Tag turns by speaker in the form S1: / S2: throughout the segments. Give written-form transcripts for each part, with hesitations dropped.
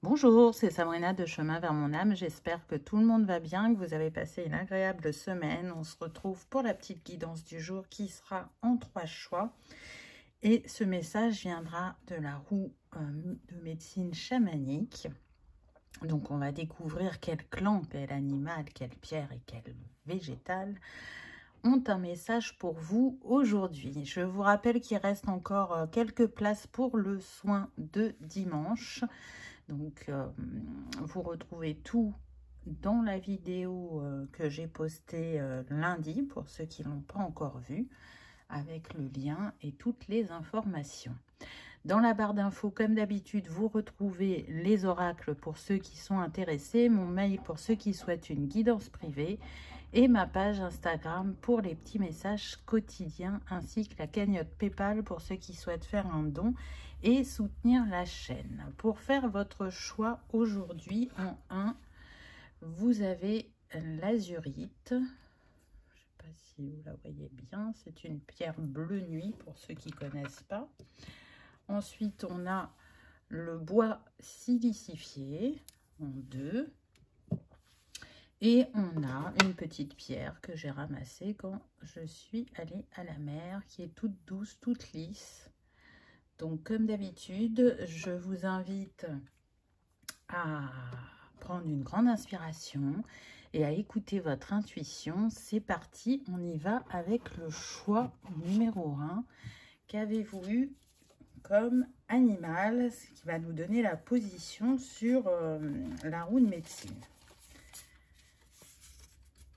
S1: Bonjour, c'est Sabrina de Chemin vers mon âme. J'espère que tout le monde va bien, que vous avez passé une agréable semaine. On se retrouve pour la petite guidance du jour qui sera en 3 choix. Et ce message viendra de la roue de médecine chamanique. Donc on va découvrir quel clan, quel animal, quelle pierre et quel végétal ont un message pour vous aujourd'hui. Je vous rappelle qu'il reste encore quelques places pour le soin de dimanche. Donc, vous retrouvez tout dans la vidéo que j'ai postée lundi, pour ceux qui ne l'ont pas encore vue, avec le lien et toutes les informations. Dans la barre d'infos, comme d'habitude, vous retrouvez les oracles pour ceux qui sont intéressés, mon mail pour ceux qui souhaitent une guidance privée et ma page Instagram pour les petits messages quotidiens, ainsi que la cagnotte PayPal pour ceux qui souhaitent faire un don et soutenir la chaîne. Pour faire votre choix aujourd'hui, en 1, vous avez l'azurite. Je ne sais pas si vous la voyez bien, c'est une pierre bleu nuit pour ceux qui ne connaissent pas. Ensuite, on a le bois silicifié en 2. Et on a une petite pierre que j'ai ramassée quand je suis allée à la mer, qui est toute douce, toute lisse. Donc, comme d'habitude, je vous invite à prendre une grande inspiration et à écouter votre intuition. C'est parti, on y va avec le choix numéro 1. Qu'avez-vous eu comme animal, ce qui va nous donner la position sur la roue de médecine?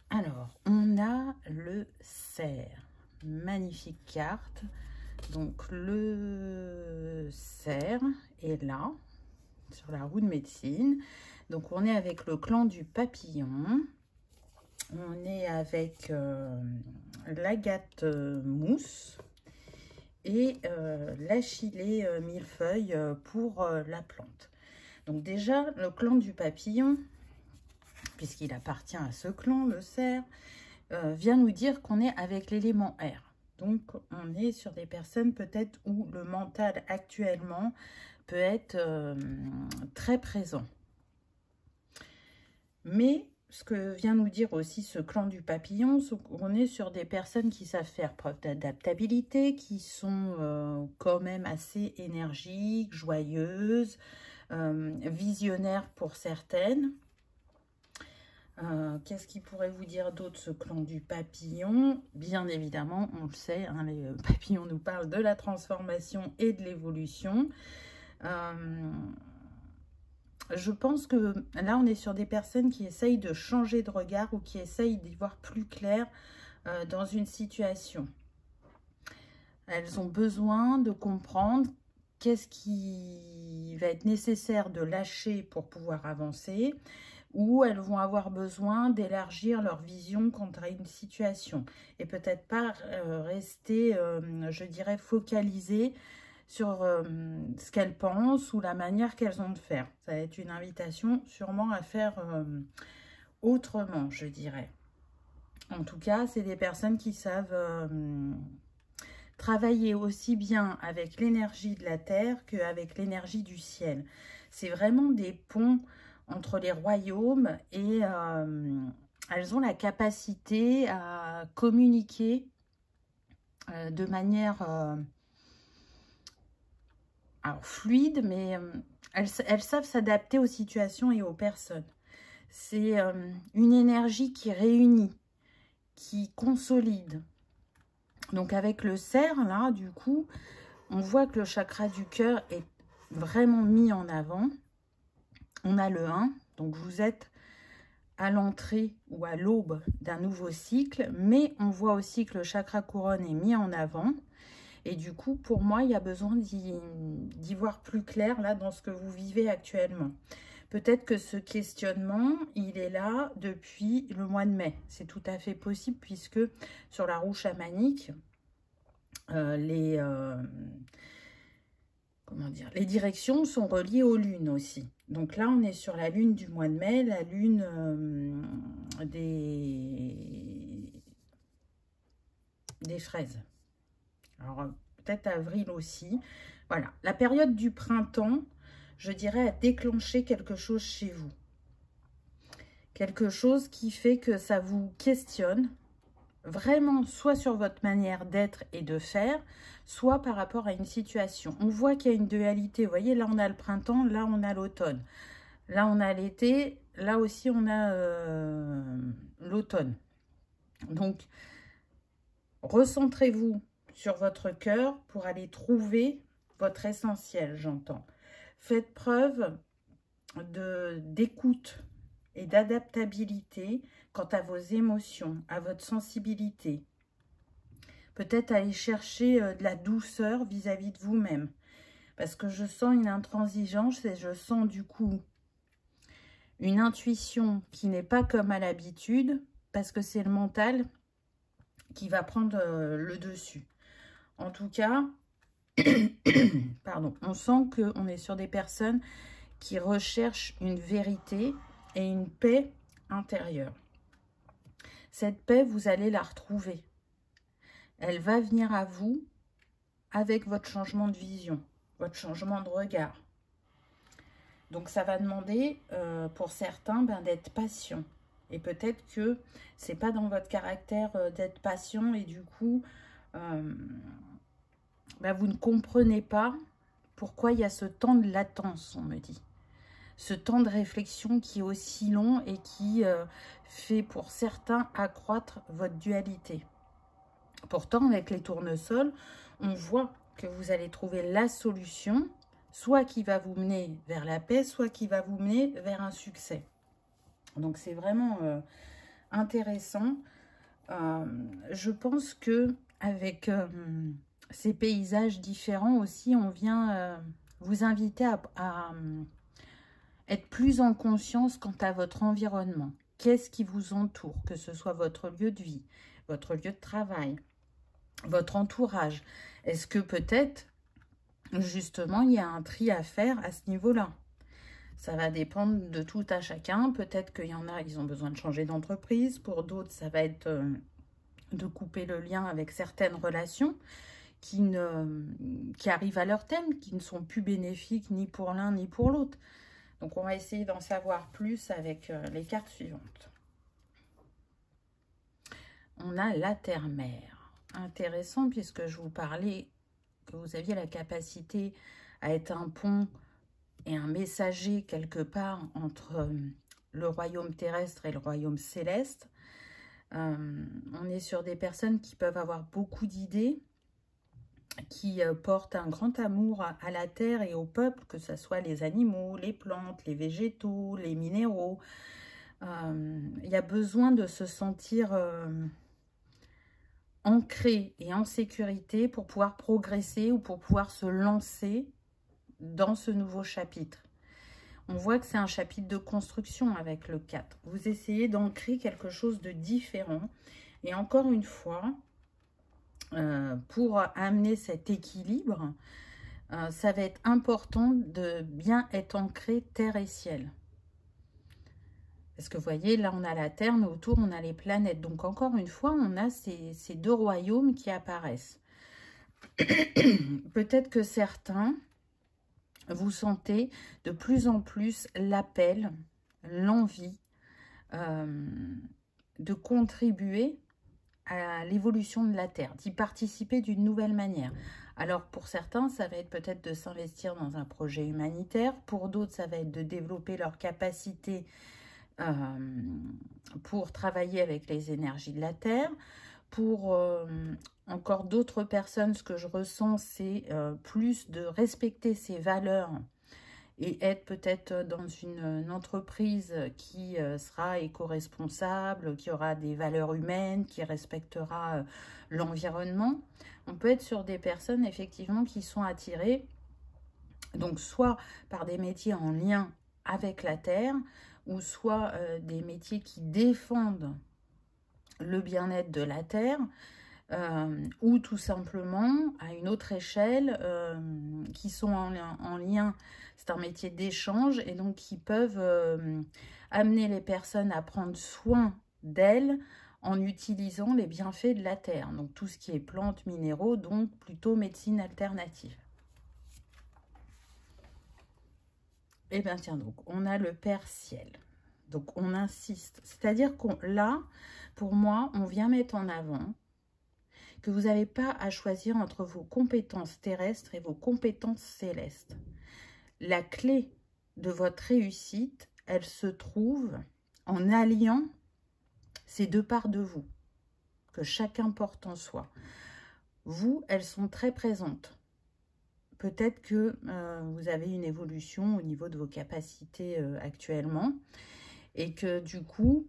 S1: Alors, on a le cerf. Magnifique carte. Donc, le cerf est là, sur la roue de médecine. Donc, on est avec le clan du papillon. On est avec l'agate mousse et l'achillée millefeuille pour la plante. Donc, déjà, le clan du papillon, puisqu'il appartient à ce clan, le cerf, vient nous dire qu'on est avec l'élément air. Donc, on est sur des personnes peut-être où le mental actuellement peut être très présent. Mais ce que vient nous dire aussi ce clan du papillon, c'est qu'on est sur des personnes qui savent faire preuve d'adaptabilité, qui sont quand même assez énergiques, joyeuses, visionnaires pour certaines. Qu'est-ce qu'il pourrait vous dire d'autre, ce clan du papillon? Bien évidemment, on le sait, hein, les papillons nous parlent de la transformation et de l'évolution. Je pense que là, on est sur des personnes qui essayent de changer de regard ou qui essayent d'y voir plus clair dans une situation. Elles ont besoin de comprendre qu'est-ce qui va être nécessaire de lâcher pour pouvoir avancer, ou elles vont avoir besoin d'élargir leur vision quant à une situation et peut-être pas rester, je dirais, focalisées sur ce qu'elles pensent ou la manière qu'elles ont de faire. Ça va être une invitation sûrement à faire autrement, je dirais. En tout cas, c'est des personnes qui savent travailler aussi bien avec l'énergie de la terre qu'avec l'énergie du ciel. C'est vraiment des ponts entre les royaumes et elles ont la capacité à communiquer de manière alors, fluide, mais elles savent s'adapter aux situations et aux personnes. C'est une énergie qui réunit, qui consolide. Donc avec le cerf, là, du coup, on voit que le chakra du cœur est vraiment mis en avant. On a le 1, donc vous êtes à l'entrée ou à l'aube d'un nouveau cycle, mais on voit aussi que le chakra couronne est mis en avant. Et du coup, pour moi, il y a besoin d'y voir plus clair là dans ce que vous vivez actuellement. Peut-être que ce questionnement, il est là depuis le mois de mai. C'est tout à fait possible puisque sur la roue chamanique, les directions sont reliées aux lunes aussi. Donc là, on est sur la lune du mois de mai, la lune des fraises. Alors, peut-être avril aussi. Voilà, la période du printemps, je dirais, à déclencher quelque chose chez vous. Quelque chose qui fait que ça vous questionne, vraiment, soit sur votre manière d'être et de faire, soit par rapport à une situation. On voit qu'il y a une dualité. Vous voyez, là, on a le printemps, là, on a l'automne. Là, on a l'été, là aussi, on a l'automne. Donc, recentrez-vous sur votre cœur pour aller trouver votre essentiel, j'entends. Faites preuve d'écoute et d'adaptabilité quant à vos émotions, à votre sensibilité. Peut-être aller chercher de la douceur vis-à-vis de vous-même. Parce que je sens une intransigeance et je sens du coup une intuition qui n'est pas comme à l'habitude, parce que c'est le mental qui va prendre le dessus. En tout cas, pardon, on sent qu'on est sur des personnes qui recherchent une vérité et une paix intérieure. Cette paix, vous allez la retrouver. Elle va venir à vous avec votre changement de vision, votre changement de regard. Donc, ça va demander, pour certains, d'être patient. Et peut-être que c'est pas dans votre caractère d'être patient et du coup, vous ne comprenez pas pourquoi il y a ce temps de latence, on me dit. Ce temps de réflexion qui est aussi long et qui fait pour certains accroître votre dualité. Pourtant, avec les tournesols, on voit que vous allez trouver la solution, soit qui va vous mener vers la paix, soit qui va vous mener vers un succès. Donc, c'est vraiment intéressant. Je pense que avec ces paysages différents aussi, on vient vous inviter à être plus en conscience quant à votre environnement. Qu'est-ce qui vous entoure, que ce soit votre lieu de vie, votre lieu de travail, votre entourage. Est-ce que peut-être, justement, il y a un tri à faire à ce niveau-là? Ça va dépendre de tout à chacun. Peut-être qu'il y en a, ils ont besoin de changer d'entreprise. Pour d'autres, ça va être de couper le lien avec certaines relations qui arrivent à leur terme, qui ne sont plus bénéfiques ni pour l'un ni pour l'autre. Donc, on va essayer d'en savoir plus avec les cartes suivantes. On a la terre-mère. Intéressant, puisque je vous parlais que vous aviez la capacité à être un pont et un messager quelque part entre le royaume terrestre et le royaume céleste. On est sur des personnes qui peuvent avoir beaucoup d'idées, qui portent un grand amour à la terre et au peuple, que ce soit les animaux, les plantes, les végétaux, les minéraux. Il y a besoin de se sentir ancré et en sécurité pour pouvoir progresser ou pour pouvoir se lancer dans ce nouveau chapitre. On voit que c'est un chapitre de construction avec le 4. Vous essayez d'ancrer quelque chose de différent. Et encore une fois, pour amener cet équilibre, ça va être important de bien être ancré terre et ciel. Parce que vous voyez, là on a la Terre, mais autour on a les planètes. Donc encore une fois, on a ces deux royaumes qui apparaissent. Peut-être que certains, vous sentez de plus en plus l'appel, l'envie de contribuer à l'évolution de la Terre, d'y participer d'une nouvelle manière. Alors pour certains, ça va être peut-être de s'investir dans un projet humanitaire. Pour d'autres, ça va être de développer leur capacité pour travailler avec les énergies de la Terre. Pour encore d'autres personnes, ce que je ressens, c'est plus de respecter ses valeurs et être peut-être dans une entreprise qui sera éco-responsable, qui aura des valeurs humaines, qui respectera l'environnement. On peut être sur des personnes, effectivement, qui sont attirées, donc soit par des métiers en lien avec la Terre, ou soit des métiers qui défendent le bien-être de la Terre, ou tout simplement, à une autre échelle, qui sont en lien, c'est un métier d'échange, et donc qui peuvent amener les personnes à prendre soin d'elles en utilisant les bienfaits de la Terre. Donc tout ce qui est plantes, minéraux, donc plutôt médecine alternative. Eh bien, tiens, donc, on a le Père Ciel. Donc, on insiste. C'est-à-dire qu'on là, pour moi, on vient mettre en avant que vous n'avez pas à choisir entre vos compétences terrestres et vos compétences célestes. La clé de votre réussite, elle se trouve en alliant ces deux parts de vous, que chacun porte en soi. Vous, elles sont très présentes. Peut-être que vous avez une évolution au niveau de vos capacités actuellement et que du coup,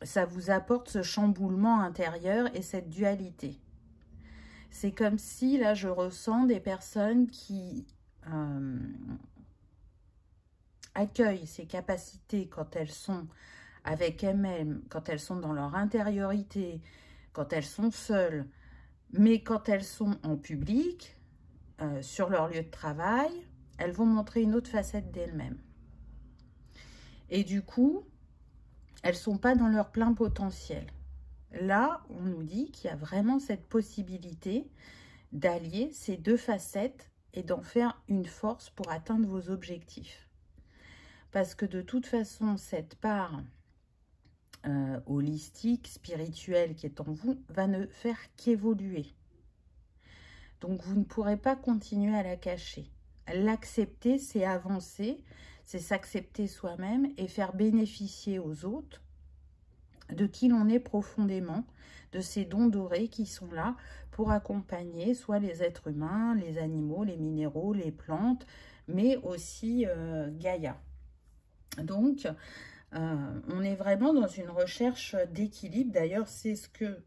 S1: ça vous apporte ce chamboulement intérieur et cette dualité. C'est comme si, là, je ressens des personnes qui accueillent ces capacités quand elles sont avec elles-mêmes, quand elles sont dans leur intériorité, quand elles sont seules, mais quand elles sont en public, sur leur lieu de travail, elles vont montrer une autre facette d'elles-mêmes. Et du coup, elles ne sont pas dans leur plein potentiel. Là, on nous dit qu'il y a vraiment cette possibilité d'allier ces deux facettes et d'en faire une force pour atteindre vos objectifs. Parce que de toute façon, cette part holistique, spirituelle qui est en vous, va ne faire qu'évoluer. Donc, vous ne pourrez pas continuer à la cacher. L'accepter, c'est avancer, c'est s'accepter soi-même et faire bénéficier aux autres de qui l'on est profondément, de ces dons dorés qui sont là pour accompagner soit les êtres humains, les animaux, les minéraux, les plantes, mais aussi Gaïa. Donc, on est vraiment dans une recherche d'équilibre. D'ailleurs, c'est ce que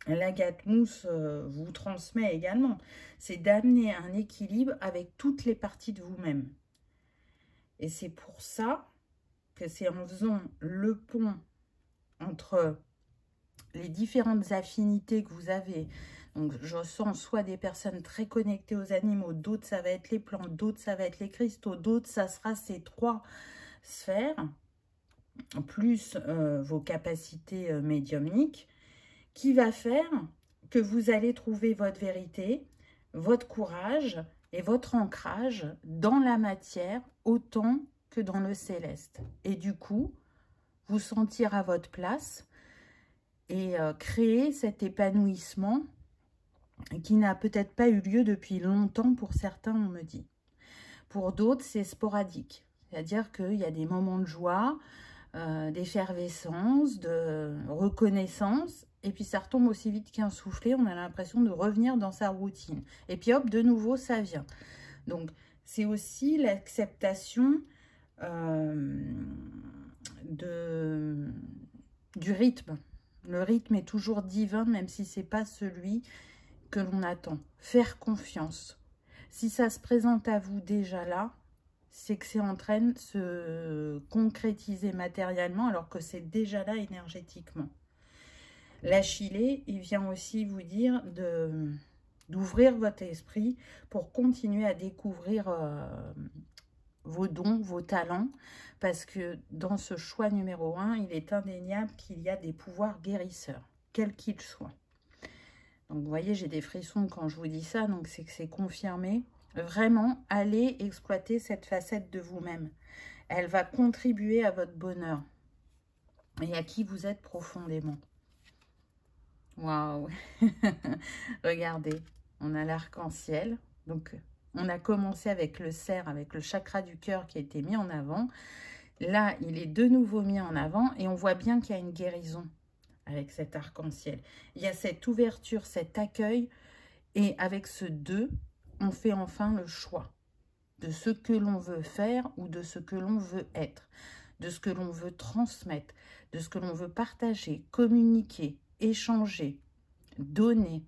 S1: l'agate mousse vous transmet également. C'est d'amener un équilibre avec toutes les parties de vous-même. Et c'est pour ça que c'est en faisant le pont entre les différentes affinités que vous avez. Donc, je sens soit des personnes très connectées aux animaux, d'autres, ça va être les plantes, d'autres, ça va être les cristaux, d'autres, ça sera ces trois sphères, plus vos capacités médiumniques, qui va faire que vous allez trouver votre vérité, votre courage et votre ancrage dans la matière autant que dans le céleste. Et du coup, vous sentir à votre place et créer cet épanouissement qui n'a peut-être pas eu lieu depuis longtemps pour certains, on me dit. Pour d'autres, c'est sporadique. C'est-à-dire qu'il y a des moments de joie, d'effervescence, de reconnaissance, et puis ça retombe aussi vite qu'un soufflé, on a l'impression de revenir dans sa routine. Et puis hop, de nouveau, ça vient. Donc, c'est aussi l'acceptation du rythme. Le rythme est toujours divin, même si ce n'est pas celui que l'on attend. Faire confiance. Si ça se présente à vous déjà là, c'est que c'est en train de se concrétiser matériellement, alors que c'est déjà là énergétiquement. L'Achillée, il vient aussi vous dire d'ouvrir votre esprit pour continuer à découvrir vos dons, vos talents, parce que dans ce choix numéro 1, il est indéniable qu'il y a des pouvoirs guérisseurs, quels qu'ils soient. Donc, vous voyez, j'ai des frissons quand je vous dis ça, donc c'est que c'est confirmé. Vraiment, allez exploiter cette facette de vous-même. Elle va contribuer à votre bonheur et à qui vous êtes profondément. Waouh. Regardez, on a l'arc-en-ciel. Donc, on a commencé avec le cerf, avec le chakra du cœur qui a été mis en avant. Là, il est de nouveau mis en avant et on voit bien qu'il y a une guérison avec cet arc-en-ciel. Il y a cette ouverture, cet accueil, et avec ce 2, on fait enfin le choix de ce que l'on veut faire ou de ce que l'on veut être, de ce que l'on veut transmettre, de ce que l'on veut partager, communiquer, échanger, donner.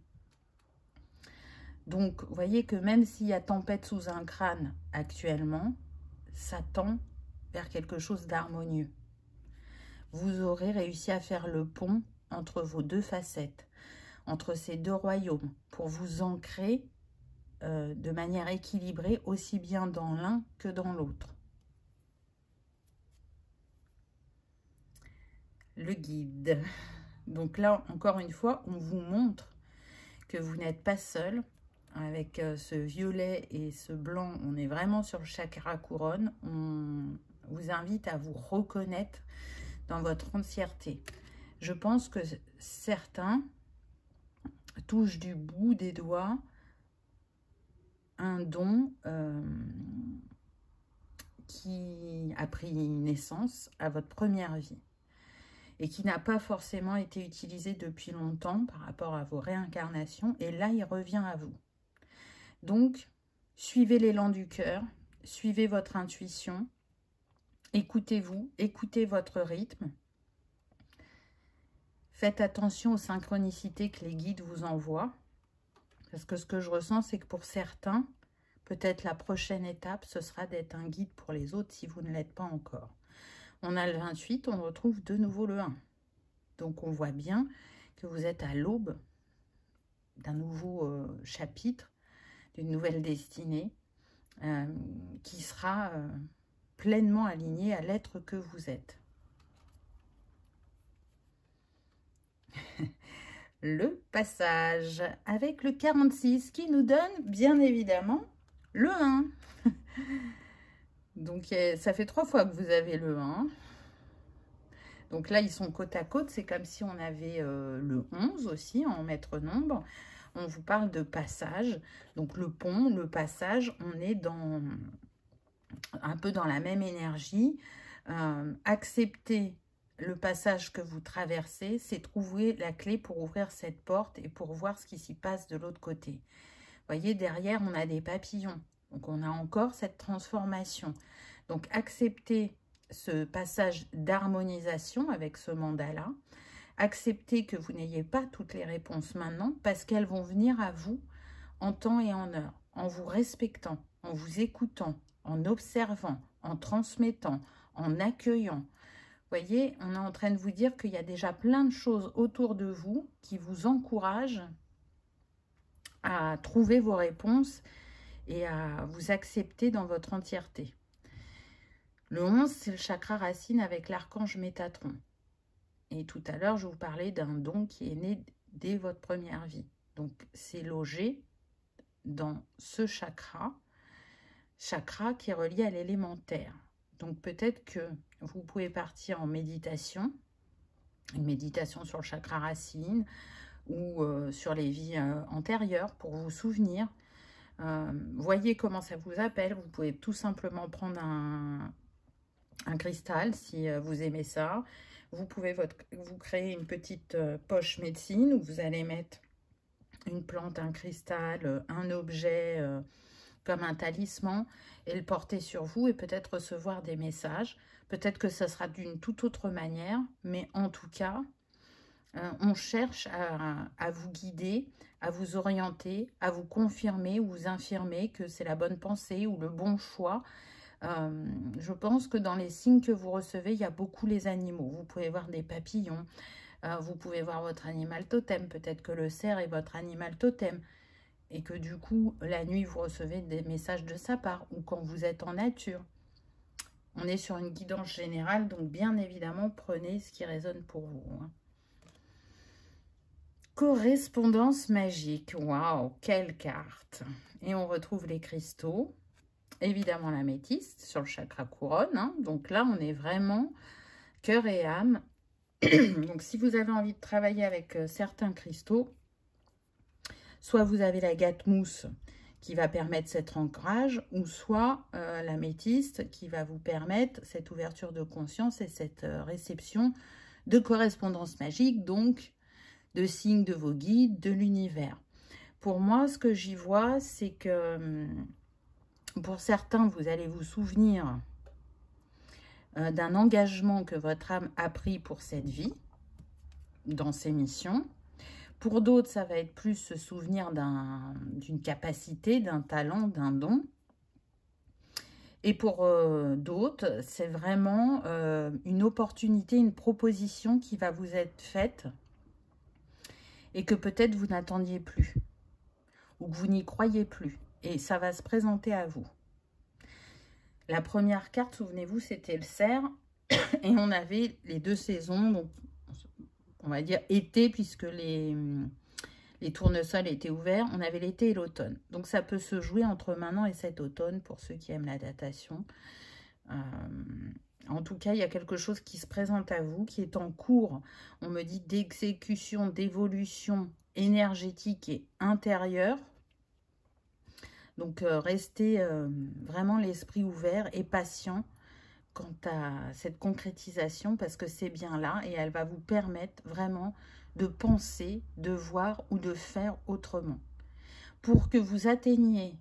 S1: Donc, vous voyez que même s'il y a tempête sous un crâne actuellement, ça tend vers quelque chose d'harmonieux. Vous aurez réussi à faire le pont entre vos deux facettes, entre ces deux royaumes, pour vous ancrer de manière équilibrée, aussi bien dans l'un que dans l'autre. Le guide. Donc là, encore une fois, on vous montre que vous n'êtes pas seul, avec ce violet et ce blanc, on est vraiment sur le chakra couronne. On vous invite à vous reconnaître dans votre entièreté. Je pense que certains touchent du bout des doigts un don qui a pris naissance à votre première vie et qui n'a pas forcément été utilisé depuis longtemps par rapport à vos réincarnations, et là il revient à vous. Donc suivez l'élan du cœur, suivez votre intuition, écoutez-vous, écoutez votre rythme, faites attention aux synchronicités que les guides vous envoient, parce que ce que je ressens, c'est que pour certains, peut-être la prochaine étape, ce sera d'être un guide pour les autres si vous ne l'êtes pas encore. On a le 28, on retrouve de nouveau le 1. Donc on voit bien que vous êtes à l'aube d'un nouveau chapitre, d'une nouvelle destinée, qui sera pleinement alignée à l'être que vous êtes. Le passage avec le 46 qui nous donne bien évidemment le 1. Donc ça fait 3 fois que vous avez le 1. Donc là ils sont côte à côte, c'est comme si on avait le 11 aussi en maître nombre. On vous parle de passage, donc le pont, le passage, on est dans un peu dans la même énergie. Accepter le passage que vous traversez, c'est trouver la clé pour ouvrir cette porte et pour voir ce qui s'y passe de l'autre côté. Vous voyez, derrière, on a des papillons. Donc, on a encore cette transformation. Donc, acceptez ce passage d'harmonisation avec ce mandala. Acceptez que vous n'ayez pas toutes les réponses maintenant parce qu'elles vont venir à vous en temps et en heure, en vous respectant, en vous écoutant, en observant, en transmettant, en accueillant. Vous voyez, on est en train de vous dire qu'il y a déjà plein de choses autour de vous qui vous encouragent à trouver vos réponses et à vous accepter dans votre entièreté. Le 11, c'est le chakra racine avec l'archange Métatron. Et tout à l'heure, je vous parlais d'un don qui est né dès votre première vie. Donc, c'est logé dans ce chakra qui est relié à l'élémentaire. Donc peut-être que vous pouvez partir en méditation, une méditation sur le chakra racine ou sur les vies antérieures pour vous souvenir. Voyez comment ça vous appelle. Vous pouvez tout simplement prendre un cristal si vous aimez ça. Vous pouvez vous créer une petite poche médecine où vous allez mettre une plante, un cristal, un objet comme un talisman et le porter sur vous et peut-être recevoir des messages. Peut-être que ça sera d'une toute autre manière, mais en tout cas, on cherche à vous guider, à vous orienter, à vous confirmer ou vous infirmer que c'est la bonne pensée ou le bon choix. Je pense que dans les signes que vous recevez, il y a beaucoup les animaux. Vous pouvez voir des papillons, vous pouvez voir votre animal totem. Peut-être que le cerf est votre animal totem. Et que du coup, la nuit, vous recevez des messages de sa part, ou quand vous êtes en nature. On est sur une guidance générale, donc bien évidemment, prenez ce qui résonne pour vous. Hein. Correspondance magique, waouh, quelle carte! Et on retrouve les cristaux, évidemment l'améthyste sur le chakra couronne. Hein. Donc là, on est vraiment cœur et âme. Donc si vous avez envie de travailler avec certains cristaux, soit vous avez la gâte-mousse qui va permettre cet ancrage, ou soit l'améthyste qui va vous permettre cette ouverture de conscience et cette réception de correspondance magique, donc de signes de vos guides, de l'univers. Pour moi, ce que j'y vois, c'est que pour certains, vous allez vous souvenir d'un engagement que votre âme a pris pour cette vie, dans ses missions. Pour d'autres, ça va être plus se souvenir d'une capacité, d'un talent, d'un don. Et pour d'autres, c'est vraiment une opportunité, une proposition qui va vous être faite et que peut-être vous n'attendiez plus ou que vous n'y croyez plus. Et ça va se présenter à vous. La première carte, souvenez-vous, c'était le cerf et on avait les 2 saisons, donc on va dire été, puisque les les tournesols étaient ouverts, on avait l'été et l'automne. Donc ça peut se jouer entre maintenant et cet automne pour ceux qui aiment la datation. En tout cas, il y a quelque chose qui se présente à vous, qui est en cours, on me dit, d'exécution, d'évolution énergétique et intérieure. Donc, restez vraiment l'esprit ouvert et patient quant à cette concrétisation, parce que c'est bien là et elle va vous permettre vraiment de penser, de voir ou de faire autrement. Pour que vous atteigniez,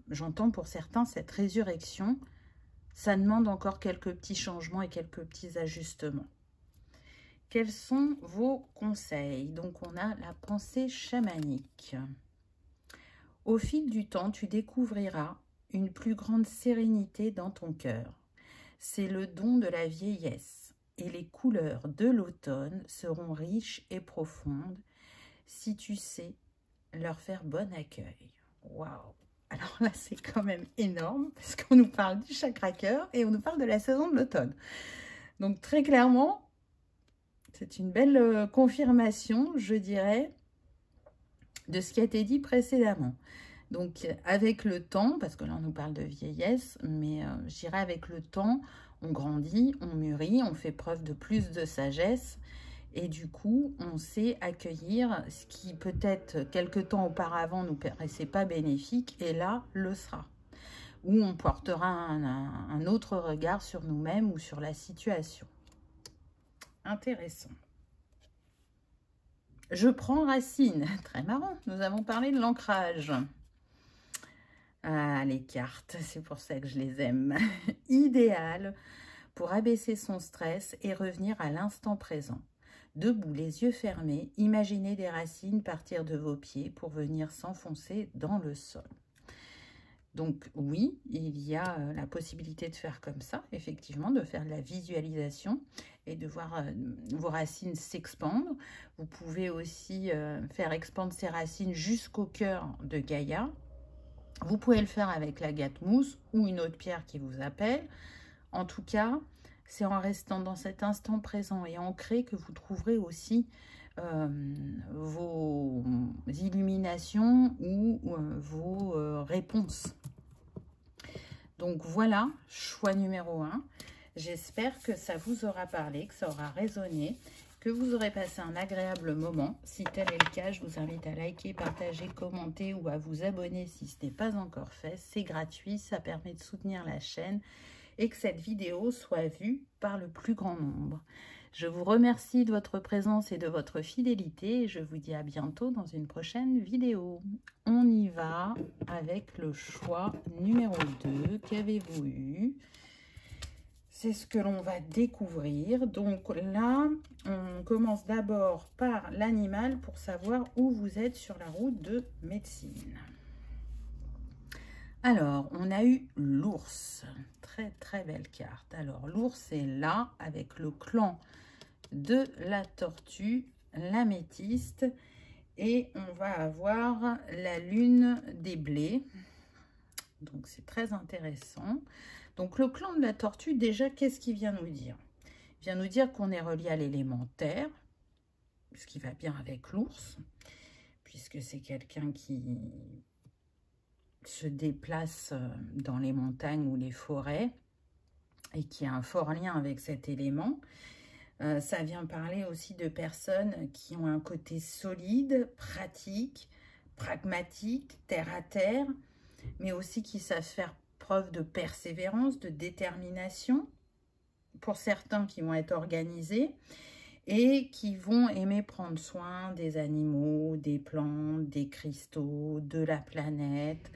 S1: j'entends pour certains, cette résurrection, ça demande encore quelques petits changements et quelques petits ajustements. Quels sont vos conseils? Donc, on a la pensée chamanique. Au fil du temps, tu découvriras une plus grande sérénité dans ton cœur. C'est le don de la vieillesse et les couleurs de l'automne seront riches et profondes si tu sais leur faire bon accueil. Waouh! Alors là, c'est quand même énorme parce qu'on nous parle du chakra cœur et on nous parle de la saison de l'automne. Donc très clairement, c'est une belle confirmation, je dirais, de ce qui a été dit précédemment. Donc avec le temps, parce que là on nous parle de vieillesse, mais je dirais avec le temps, on grandit, on mûrit, on fait preuve de plus de sagesse et du coup on sait accueillir ce qui peut-être quelque temps auparavant nous paraissait pas bénéfique et là le sera. Ou on portera un autre regard sur nous-mêmes ou sur la situation. Intéressant. Je prends racine. Très marrant, nous avons parlé de l'ancrage. Ah, les cartes, c'est pour ça que je les aime. Idéal pour abaisser son stress et revenir à l'instant présent. Debout, les yeux fermés, imaginez des racines partir de vos pieds pour venir s'enfoncer dans le sol. Donc oui, il y a la possibilité de faire comme ça, effectivement, de faire de la visualisation et de voir vos racines s'expandre. Vous pouvez aussi faire expandre ces racines jusqu'au cœur de Gaïa. Vous pouvez le faire avec la gâte-mousse ou une autre pierre qui vous appelle. En tout cas, c'est en restant dans cet instant présent et ancré que vous trouverez aussi vos illuminations ou vos réponses. Donc voilà, choix numéro 1. J'espère que ça vous aura parlé, que ça aura résonné, que vous aurez passé un agréable moment. Si tel est le cas, je vous invite à liker, partager, commenter ou à vous abonner si ce n'est pas encore fait. C'est gratuit, ça permet de soutenir la chaîne et que cette vidéo soit vue par le plus grand nombre. Je vous remercie de votre présence et de votre fidélité et je vous dis à bientôt dans une prochaine vidéo. On y va avec le choix numéro 2. Qu'avez-vous eu? C'est ce que l'on va découvrir. Donc là, on commence d'abord par l'animal pour savoir où vous êtes sur la route de médecine. Alors, on a eu l'ours. Très, très belle carte. Alors, l'ours est là avec le clan de la tortue, l'améthyste. Et on va avoir la lune des blés. Donc, c'est très intéressant. Donc, le clan de la tortue, déjà, qu'est-ce qu'il vient nous dire? Il vient nous dire qu'on est relié à l'élément terre, ce qui va bien avec l'ours, puisque c'est quelqu'un qui se déplace dans les montagnes ou les forêts et qui a un fort lien avec cet élément. Ça vient parler aussi de personnes qui ont un côté solide, pratique, pragmatique, terre à terre, mais aussi qui savent faire preuve de persévérance, de détermination, pour certains qui vont être organisés et qui vont aimer prendre soin des animaux, des plantes, des cristaux, de la planète,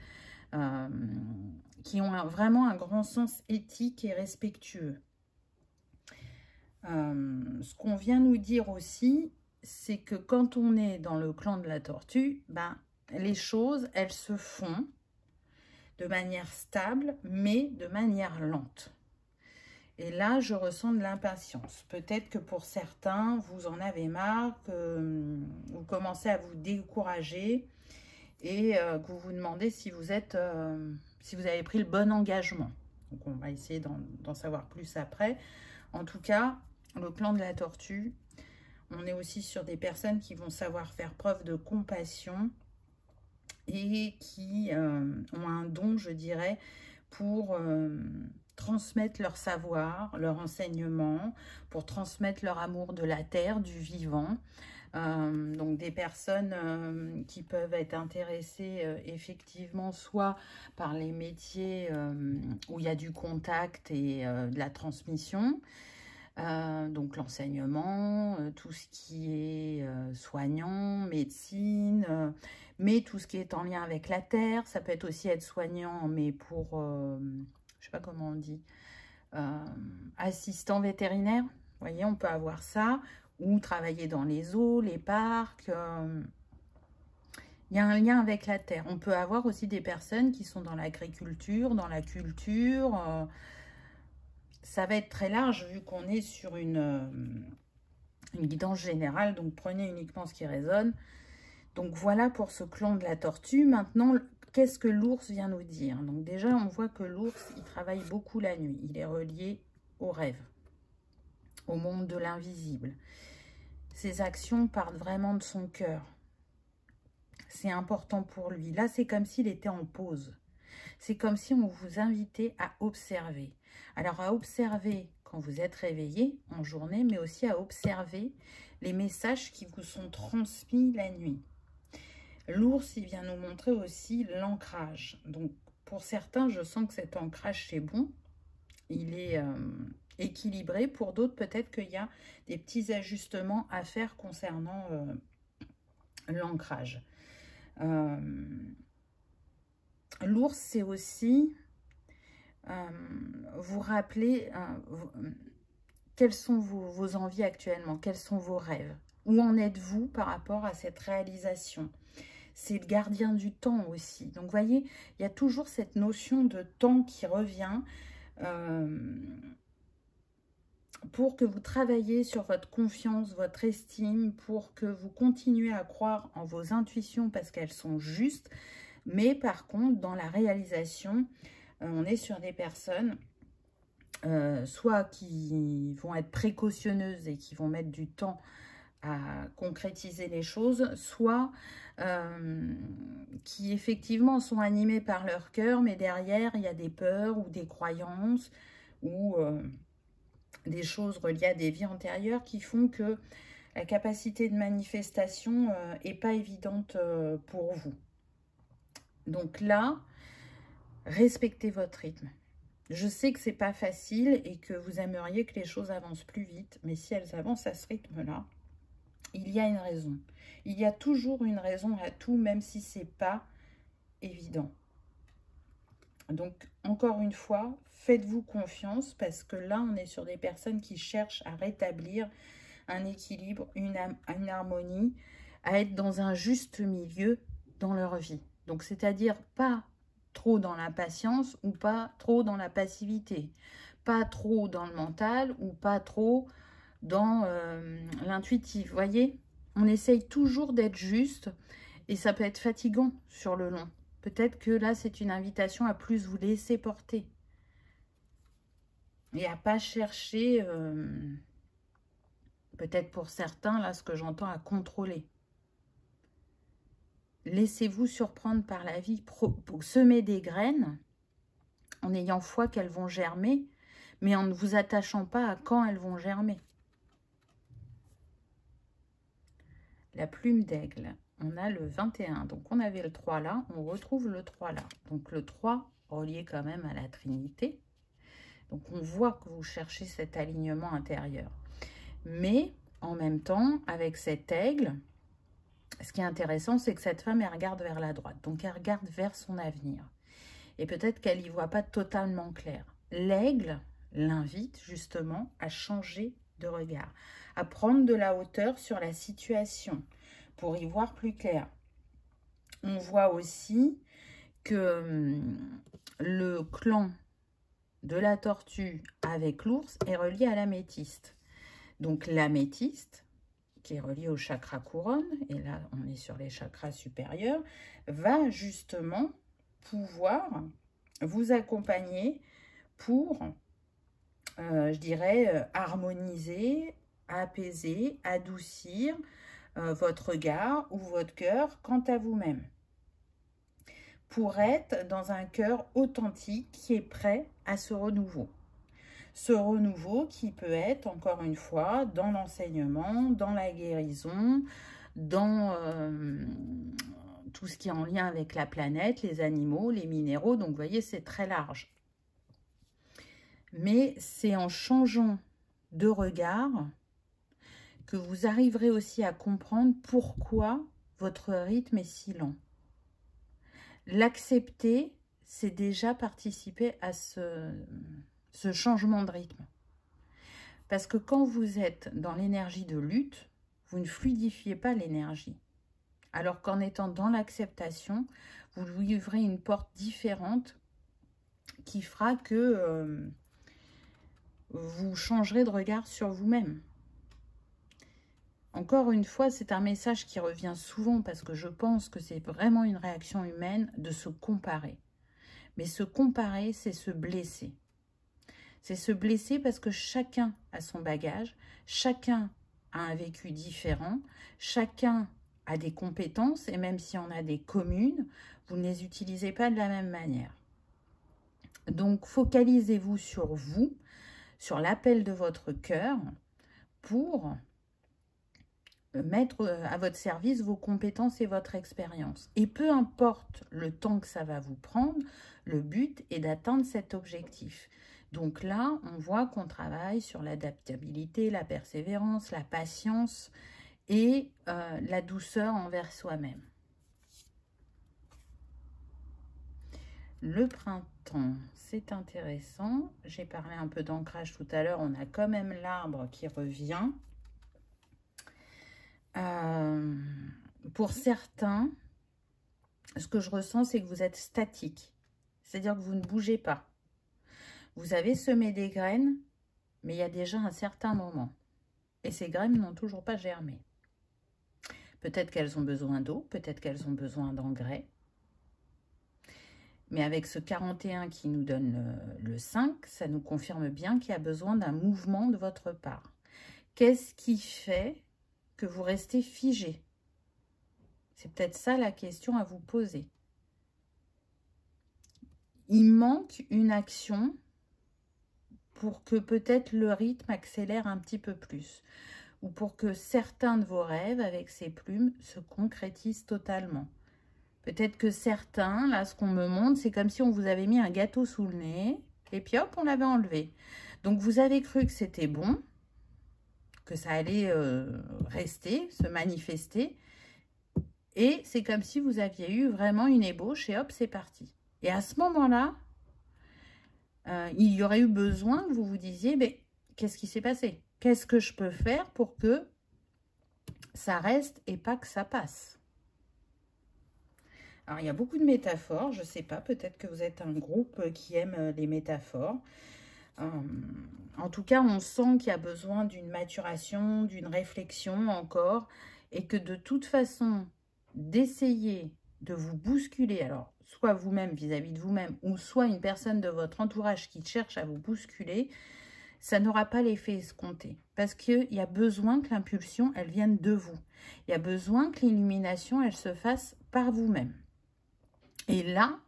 S1: qui ont vraiment un grand sens éthique et respectueux. Ce qu'on vient nous dire aussi, c'est que quand on est dans le clan de la tortue, ben, les choses, elles se font de manière stable, mais de manière lente. Et là, je ressens de l'impatience. Peut-être que pour certains, vous en avez marre, que vous commencez à vous décourager et que vous vous demandez si vous êtes, si vous avez pris le bon engagement. Donc, on va essayer d'en savoir plus après. En tout cas, le clan de la tortue, on est aussi sur des personnes qui vont savoir faire preuve de compassion et qui ont un don, je dirais, pour transmettre leur savoir, leur enseignement, pour transmettre leur amour de la terre, du vivant. Donc des personnes qui peuvent être intéressées effectivement soit par les métiers où il y a du contact et de la transmission, donc l'enseignement, tout ce qui est soignant, médecine, mais tout ce qui est en lien avec la terre. Ça peut être aussi être soignant, mais pour, je sais pas comment on dit, assistant vétérinaire. Vous voyez, on peut avoir ça, ou travailler dans les eaux, les parcs. Il y a un lien avec la terre. On peut avoir aussi des personnes qui sont dans l'agriculture, dans la culture. Ça va être très large vu qu'on est sur une guidance générale. Donc, prenez uniquement ce qui résonne. Donc, voilà pour ce clan de la tortue. Maintenant, qu'est-ce que l'ours vient nous dire? Donc, déjà, on voit que l'ours, il travaille beaucoup la nuit. Il est relié au rêve, au monde de l'invisible. Ses actions partent vraiment de son cœur. C'est important pour lui. Là, c'est comme s'il était en pause. C'est comme si on vous invitait à observer. Alors, à observer quand vous êtes réveillé en journée, mais aussi à observer les messages qui vous sont transmis la nuit. L'ours, il vient nous montrer aussi l'ancrage. Donc, pour certains, je sens que cet ancrage, c'est bon. Il est équilibré. Pour d'autres, peut-être qu'il y a des petits ajustements à faire concernant l'ancrage. L'ours, c'est aussi vous rappeler quelles sont vos envies actuellement, quels sont vos rêves. Où en êtes-vous par rapport à cette réalisation? C'est le gardien du temps aussi. Donc, vous voyez, il y a toujours cette notion de temps qui revient pour que vous travaillez sur votre confiance, votre estime, pour que vous continuez à croire en vos intuitions parce qu'elles sont justes. Mais par contre, dans la réalisation, on est sur des personnes soit qui vont être précautionneuses et qui vont mettre du temps à concrétiser les choses, soit qui effectivement sont animés par leur cœur, mais derrière, il y a des peurs ou des croyances ou des choses reliées à des vies antérieures qui font que la capacité de manifestation n'est pas évidente pour vous. Donc là, respectez votre rythme. Je sais que c'est pas facile et que vous aimeriez que les choses avancent plus vite, mais si elles avancent à ce rythme-là, il y a une raison. Il y a toujours une raison à tout, même si c'est pas évident. Donc, encore une fois, faites-vous confiance parce que là, on est sur des personnes qui cherchent à rétablir un équilibre, une harmonie, à être dans un juste milieu dans leur vie. Donc, c'est-à-dire pas trop dans l'impatience ou pas trop dans la passivité, pas trop dans le mental ou pas trop dans l'intuitif. Vous voyez, on essaye toujours d'être juste et ça peut être fatigant sur le long. Peut-être que là, c'est une invitation à plus vous laisser porter et à pas chercher, peut-être pour certains, là, ce que j'entends, à contrôler. Laissez-vous surprendre par la vie, pour semer des graines en ayant foi qu'elles vont germer, mais en ne vous attachant pas à quand elles vont germer. La plume d'aigle, on a le 21, donc on avait le 3 là, on retrouve le 3 là. Donc le 3 relié quand même à la Trinité. Donc on voit que vous cherchez cet alignement intérieur. Mais en même temps, avec cet aigle, ce qui est intéressant, c'est que cette femme, elle regarde vers la droite. Donc elle regarde vers son avenir. Et peut-être qu'elle n'y voit pas totalement clair. L'aigle l'invite justement à changer de regard, à prendre de la hauteur sur la situation pour y voir plus clair. On voit aussi que le clan de la tortue avec l'ours est relié à l'améthyste. Donc l'améthyste, qui est relié au chakra couronne, et là on est sur les chakras supérieurs, va justement pouvoir vous accompagner pour, je dirais, harmoniser, apaiser, adoucir votre regard ou votre cœur quant à vous-même, pour être dans un cœur authentique qui est prêt à ce renouveau. Ce renouveau qui peut être, encore une fois, dans l'enseignement, dans la guérison, dans tout ce qui est en lien avec la planète, les animaux, les minéraux. Donc, vous voyez, c'est très large. Mais c'est en changeant de regard que vous arriverez aussi à comprendre pourquoi votre rythme est si lent. L'accepter, c'est déjà participer à ce changement de rythme. Parce que quand vous êtes dans l'énergie de lutte, vous ne fluidifiez pas l'énergie. Alors qu'en étant dans l'acceptation, vous lui ouvrez une porte différente qui fera que vous changerez de regard sur vous-même. Encore une fois, c'est un message qui revient souvent parce que je pense que c'est vraiment une réaction humaine de se comparer. Mais se comparer, c'est se blesser. C'est se blesser parce que chacun a son bagage, chacun a un vécu différent, chacun a des compétences et même si on a des communes, vous ne les utilisez pas de la même manière. Donc, focalisez-vous sur vous, sur l'appel de votre cœur pour mettre à votre service vos compétences et votre expérience. Et peu importe le temps que ça va vous prendre, le but est d'atteindre cet objectif. Donc là, on voit qu'on travaille sur l'adaptabilité, la persévérance, la patience et la douceur envers soi-même. Le printemps, c'est intéressant. J'ai parlé un peu d'ancrage tout à l'heure. On a quand même l'arbre qui revient. Pour certains, ce que je ressens, c'est que vous êtes statique. C'est-à-dire que vous ne bougez pas. Vous avez semé des graines, mais il y a déjà un certain moment. Et ces graines n'ont toujours pas germé. Peut-être qu'elles ont besoin d'eau, peut-être qu'elles ont besoin d'engrais. Mais avec ce 41 qui nous donne le 5, ça nous confirme bien qu'il y a besoin d'un mouvement de votre part. Qu'est-ce qui fait que vous restez figé? C'est peut-être ça la question à vous poser. Il manque une action pour que peut-être le rythme accélère un petit peu plus, ou pour que certains de vos rêves avec ces plumes se concrétisent totalement. Peut-être que certains, là, ce qu'on me montre, c'est comme si on vous avait mis un gâteau sous le nez, et puis hop, on l'avait enlevé. Donc, vous avez cru que c'était bon, que ça allait rester, se manifester, et c'est comme si vous aviez eu vraiment une ébauche, et hop, c'est parti. Et à ce moment-là, il y aurait eu besoin que vous vous disiez, mais qu'est-ce qui s'est passé? Qu'est-ce que je peux faire pour que ça reste et pas que ça passe? Alors, il y a beaucoup de métaphores, je ne sais pas, peut-être que vous êtes un groupe qui aime les métaphores. En tout cas, on sent qu'il y a besoin d'une maturation, d'une réflexion encore, et que de toute façon, d'essayer de vous bousculer, alors soit vous-même vis-à-vis de vous-même, ou soit une personne de votre entourage qui cherche à vous bousculer, ça n'aura pas l'effet escompté. Parce qu'il y a besoin que l'impulsion, elle vienne de vous. Il y a besoin que l'illumination, elle se fasse par vous-même. Et là,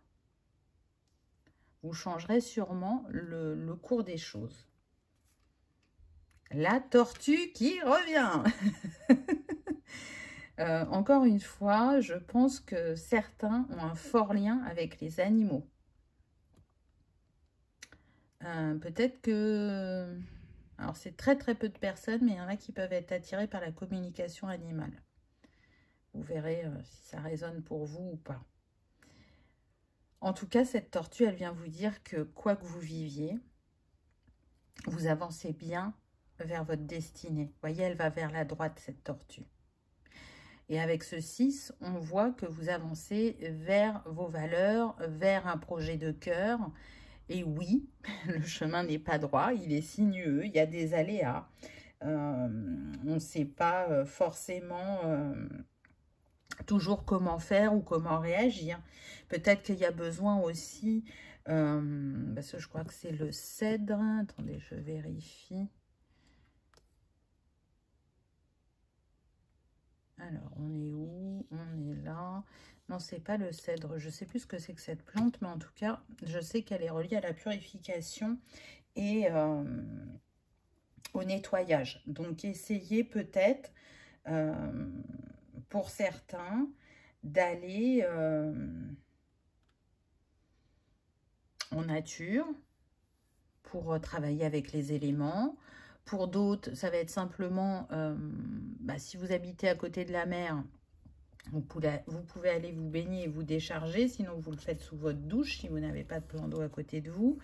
S1: vous changerez sûrement le cours des choses. La tortue qui revient. Encore une fois, je pense que certains ont un fort lien avec les animaux. Peut-être que... Alors, c'est très très peu de personnes, mais il y en a qui peuvent être attirés par la communication animale. Vous verrez si ça résonne pour vous ou pas. En tout cas, cette tortue, elle vient vous dire que quoi que vous viviez, vous avancez bien vers votre destinée. Vous voyez, elle va vers la droite, cette tortue. Et avec ce 6, on voit que vous avancez vers vos valeurs, vers un projet de cœur. Et oui, le chemin n'est pas droit, il est sinueux, il y a des aléas. On ne sait pas forcément toujours comment faire ou comment réagir. Peut-être qu'il y a besoin aussi, parce que je crois que c'est le cèdre. Attendez, je vérifie. Alors, on est où? On est là. Non, c'est pas le cèdre. Je sais plus ce que c'est que cette plante, mais en tout cas, je sais qu'elle est reliée à la purification et au nettoyage. Donc, essayez peut-être, pour certains, d'aller en nature pour travailler avec les éléments. Pour d'autres, ça va être simplement, si vous habitez à côté de la mer, vous pouvez aller vous baigner et vous décharger. Sinon, vous le faites sous votre douche si vous n'avez pas de plan d'eau à côté de vous.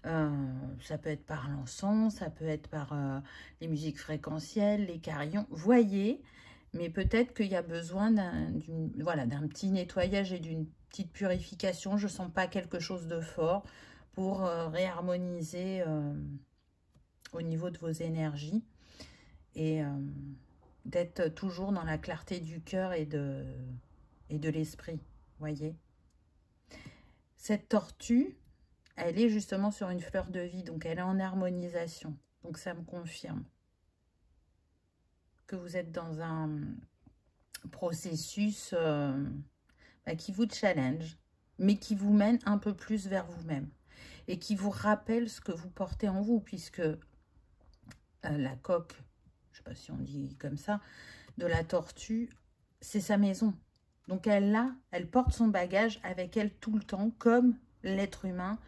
S1: Ça peut être par l'encens, ça peut être par les musiques fréquentielles, les carillons. Voyez, mais peut-être qu'il y a besoin d'un petit nettoyage et d'une petite purification. Je ne sens pas quelque chose de fort pour réharmoniser au niveau de vos énergies et d'être toujours dans la clarté du cœur et de l'esprit, voyez. Cette tortue, elle est justement sur une fleur de vie, donc elle est en harmonisation. Donc ça me confirme que vous êtes dans un processus qui vous challenge, mais qui vous mène un peu plus vers vous-même et qui vous rappelle ce que vous portez en vous, puisque la coque, je ne sais pas si on dit comme ça, de la tortue, c'est sa maison. Donc elle porte son bagage avec elle tout le temps, comme l'être humain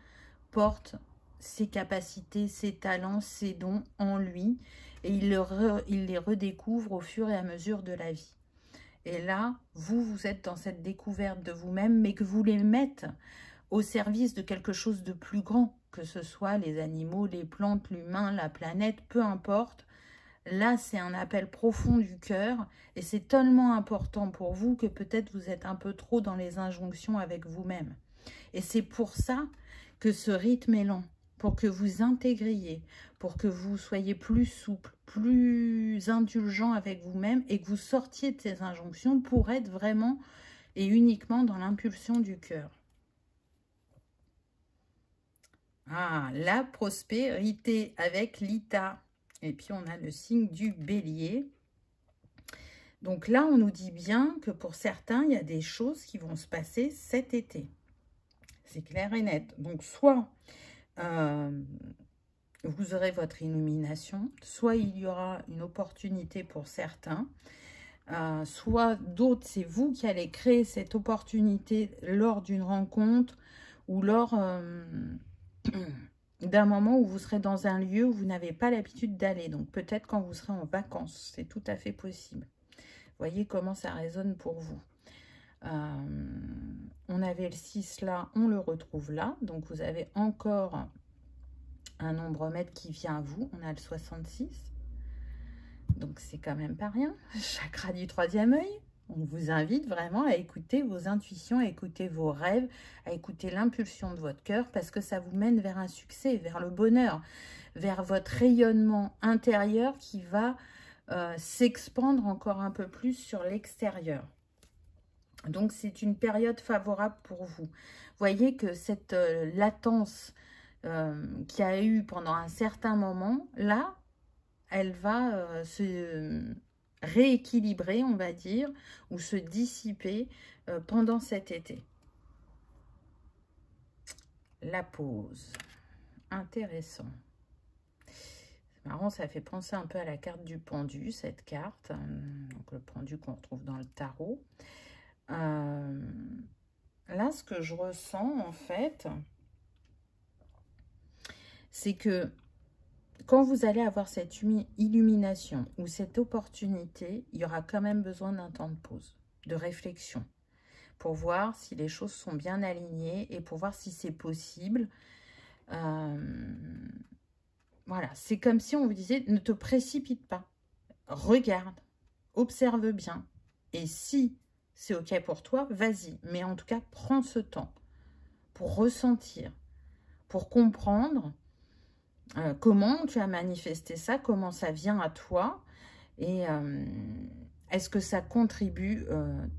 S1: porte ses capacités, ses talents, ses dons en lui, et il les redécouvre au fur et à mesure de la vie. Et là, vous êtes dans cette découverte de vous-même, mais que vous les mettez au service de quelque chose de plus grand, que ce soit les animaux, les plantes, l'humain, la planète, peu importe. Là, c'est un appel profond du cœur, et c'est tellement important pour vous que peut-être vous êtes un peu trop dans les injonctions avec vous-même. Et c'est pour ça que ce rythme est lent, pour que vous intégriez, pour que vous soyez plus souple, plus indulgent avec vous-même et que vous sortiez de ces injonctions pour être vraiment et uniquement dans l'impulsion du cœur. Ah, la prospérité avec l'Ita. Et puis, on a le signe du bélier. Donc là, on nous dit bien que pour certains, il y a des choses qui vont se passer cet été. C'est clair et net. Donc, soit vous aurez votre illumination, soit il y aura une opportunité pour certains, soit d'autres, c'est vous qui allez créer cette opportunité lors d'une rencontre ou lors d'un moment où vous serez dans un lieu où vous n'avez pas l'habitude d'aller. Donc peut-être quand vous serez en vacances, c'est tout à fait possible. Voyez comment ça résonne pour vous. On avait le 6 là, on le retrouve là. Donc vous avez encore un nombre-mètre qui vient à vous. On a le 66. Donc c'est quand même pas rien. Chakra du 3e œil. On vous invite vraiment à écouter vos intuitions, à écouter vos rêves, à écouter l'impulsion de votre cœur, parce que ça vous mène vers un succès, vers le bonheur, vers votre rayonnement intérieur qui va s'expandre encore un peu plus sur l'extérieur. Donc c'est une période favorable pour vous. Voyez que cette latence qu'il y a eu pendant un certain moment, là, elle va se rééquilibrer, on va dire, ou se dissiper pendant cet été. La pause. Intéressant. C'est marrant, ça fait penser un peu à la carte du pendu, cette carte. Donc le pendu qu'on retrouve dans le tarot. Là, ce que je ressens, en fait, c'est que quand vous allez avoir cette illumination ou cette opportunité, il y aura quand même besoin d'un temps de pause, de réflexion, pour voir si les choses sont bien alignées et pour voir si c'est possible. Voilà, c'est comme si on vous disait, ne te précipite pas, regarde, observe bien, et si c'est OK pour toi, vas-y. Mais en tout cas, prends ce temps pour ressentir, pour comprendre comment tu as manifesté ça, comment ça vient à toi, et est-ce que ça contribue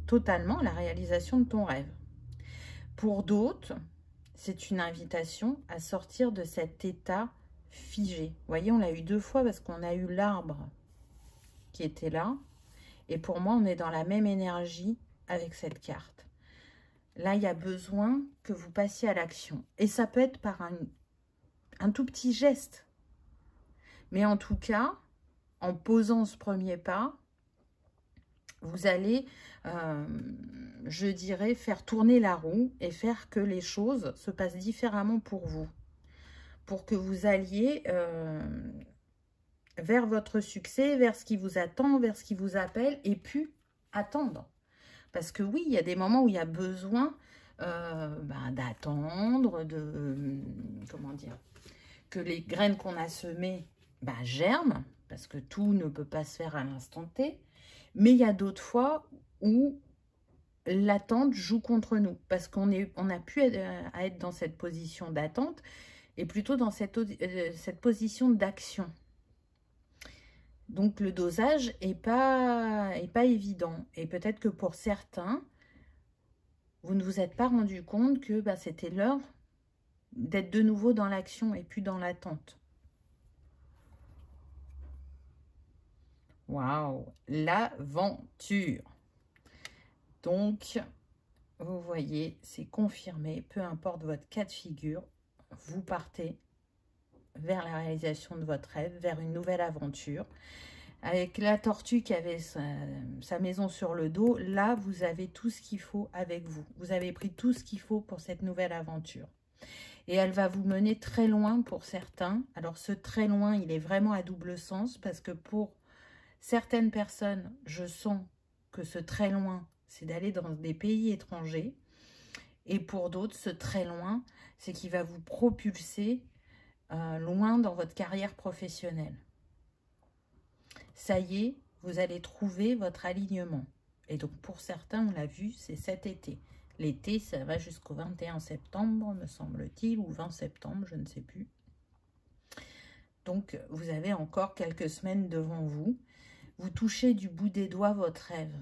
S1: totalement à la réalisation de ton rêve. Pour d'autres, c'est une invitation à sortir de cet état figé. Vous voyez, on l'a eu 2 fois parce qu'on a eu l'arbre qui était là, Et pour moi, on est dans la même énergie avec cette carte. Là, il y a besoin que vous passiez à l'action. Et ça peut être par un tout petit geste. Mais en tout cas, en posant ce premier pas, vous allez, je dirais, faire tourner la roue et faire que les choses se passent différemment pour vous. Pour que vous alliez vers votre succès, vers ce qui vous attend, vers ce qui vous appelle, et puis attendre. Parce que oui, il y a des moments où il y a besoin d'attendre, comment dire, que les graines qu'on a semées germent, parce que tout ne peut pas se faire à l'instant T. Mais il y a d'autres fois où l'attente joue contre nous, parce qu'on a pu à être dans cette position d'attente, et plutôt dans cette position d'action. Donc le dosage n'est pas évident. Et peut-être que pour certains, vous ne vous êtes pas rendu compte que c'était l'heure d'être de nouveau dans l'action et plus dans l'attente. Waouh, l'aventure. Donc, vous voyez, c'est confirmé, peu importe votre cas de figure, vous partez vers la réalisation de votre rêve, vers une nouvelle aventure. Avec la tortue qui avait sa maison sur le dos, là, vous avez tout ce qu'il faut avec vous. Vous avez pris tout ce qu'il faut pour cette nouvelle aventure. Et elle va vous mener très loin pour certains. Alors, ce très loin, il est vraiment à double sens parce que pour certaines personnes, je sens que ce très loin, c'est d'aller dans des pays étrangers. Et pour d'autres, ce très loin, c'est qu'il va vous propulser loin dans votre carrière professionnelle. Ça y est, vous allez trouver votre alignement. Et donc, pour certains, on l'a vu, c'est cet été. L'été, ça va jusqu'au 21 septembre, me semble-t-il, ou 20 septembre, je ne sais plus. Donc, vous avez encore quelques semaines devant vous. Vous touchez du bout des doigts votre rêve.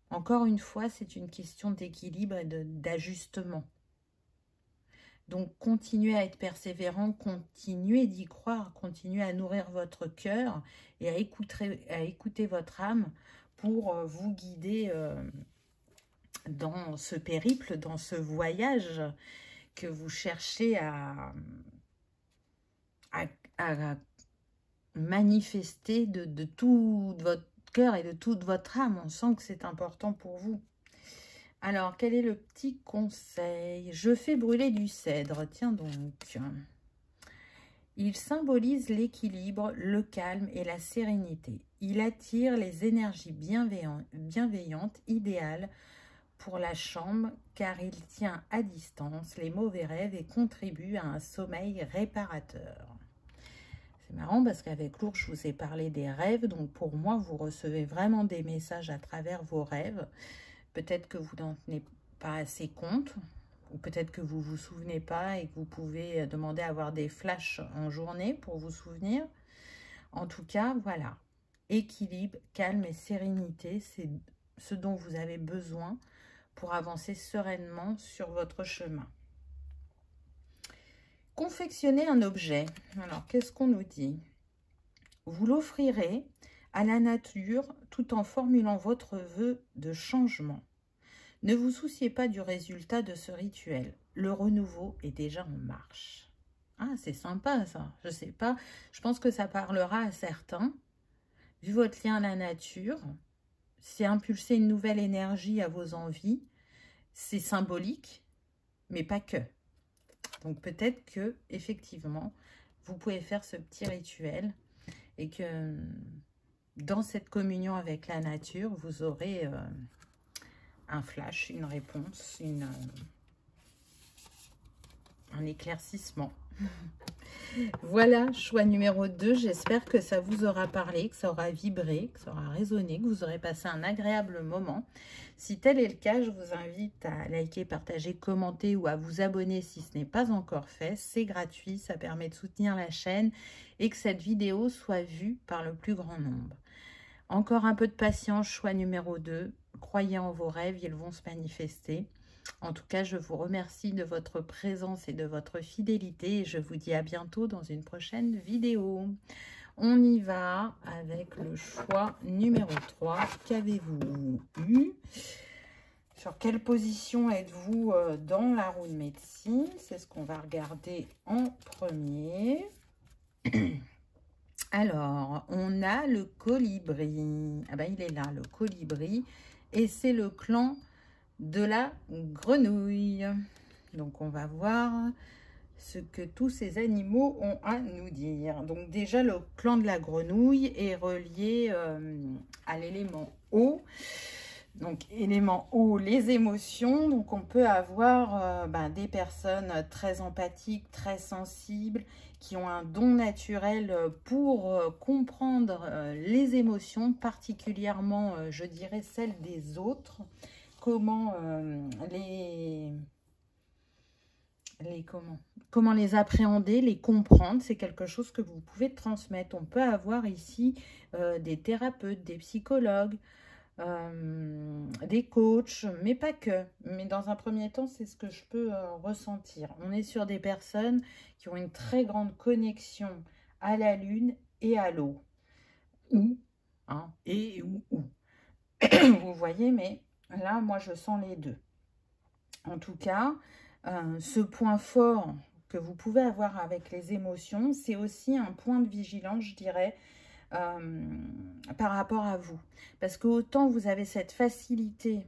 S1: Encore une fois, c'est une question d'équilibre et d'ajustement. Donc, continuez à être persévérant, continuez d'y croire, continuez à nourrir votre cœur et à écouter votre âme pour vous guider dans ce périple, dans ce voyage que vous cherchez à manifester de tout votre cœur et de toute votre âme. On sent que c'est important pour vous. Alors, quel est le petit conseil? Je fais brûler du cèdre. Tiens donc. Il symbolise l'équilibre, le calme et la sérénité. Il attire les énergies bienveillantes, idéales pour la chambre, car il tient à distance les mauvais rêves et contribue à un sommeil réparateur. C'est marrant parce qu'avec l'ours, je vous ai parlé des rêves. Donc, pour moi, vous recevez vraiment des messages à travers vos rêves. Peut-être que vous n'en tenez pas assez compte, ou peut-être que vous ne vous souvenez pas et que vous pouvez demander à avoir des flashs en journée pour vous souvenir. En tout cas, voilà. Équilibre, calme et sérénité, c'est ce dont vous avez besoin pour avancer sereinement sur votre chemin. Confectionnez un objet. Alors, qu'est-ce qu'on nous dit? Vous l'offrirez à la nature tout en formulant votre vœu de changement. Ne vous souciez pas du résultat de ce rituel. Le renouveau est déjà en marche. Ah, c'est sympa ça. Je sais pas. Je pense que ça parlera à certains. Vu votre lien à la nature, c'est impulser une nouvelle énergie à vos envies. C'est symbolique, mais pas que. Donc peut-être que effectivement, vous pouvez faire ce petit rituel et que dans cette communion avec la nature, vous aurez un flash, une réponse, un éclaircissement. Voilà, choix numéro 2. J'espère que ça vous aura parlé, que ça aura vibré, que ça aura résonné, que vous aurez passé un agréable moment. Si tel est le cas, je vous invite à liker, partager, commenter ou à vous abonner si ce n'est pas encore fait. C'est gratuit, ça permet de soutenir la chaîne et que cette vidéo soit vue par le plus grand nombre. Encore un peu de patience, choix numéro 2. Croyez en vos rêves, ils vont se manifester. En tout cas, je vous remercie de votre présence et de votre fidélité et je vous dis à bientôt dans une prochaine vidéo. On y va avec le choix numéro 3. Qu'avez-vous eu? Sur quelle position êtes-vous dans la roue de médecine? C'est ce qu'on va regarder en premier. Alors, on a le colibri. Ah ben, il est là, le colibri. Et c'est le clan de la grenouille. Donc, on va voir ce que tous ces animaux ont à nous dire. Donc, déjà, le clan de la grenouille est relié à l'élément eau. Donc, élément eau, les émotions. Donc, on peut avoir des personnes très empathiques, très sensibles, qui ont un don naturel pour comprendre les émotions, particulièrement, je dirais, celles des autres. Comment comment les appréhender, les comprendre, c'est quelque chose que vous pouvez transmettre. On peut avoir ici des thérapeutes, des psychologues, des coachs, mais pas que. Mais dans un premier temps, c'est ce que je peux ressentir. On est sur des personnes qui ont une très grande connexion à la lune et à l'eau. Ou, hein, et ou. Vous voyez, mais là, moi, je sens les deux. En tout cas, ce point fort que vous pouvez avoir avec les émotions, c'est aussi un point de vigilance, je dirais, par rapport à vous. Parce que autant vous avez cette facilité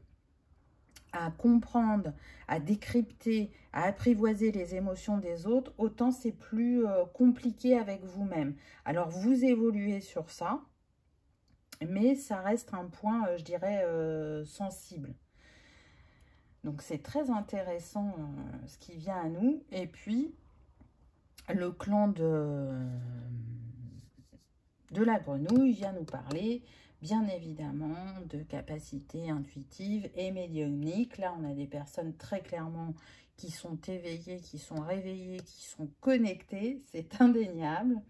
S1: à comprendre, à décrypter, à apprivoiser les émotions des autres, autant c'est plus compliqué avec vous-même. Alors, vous évoluez sur ça, mais ça reste un point, je dirais, sensible. Donc, c'est très intéressant ce qui vient à nous. Et puis, le clan de la grenouille vient nous parler, bien évidemment, de capacités intuitives et médiumniques. Là, on a des personnes très clairement qui sont éveillées, qui sont réveillées, qui sont connectées. C'est indéniable.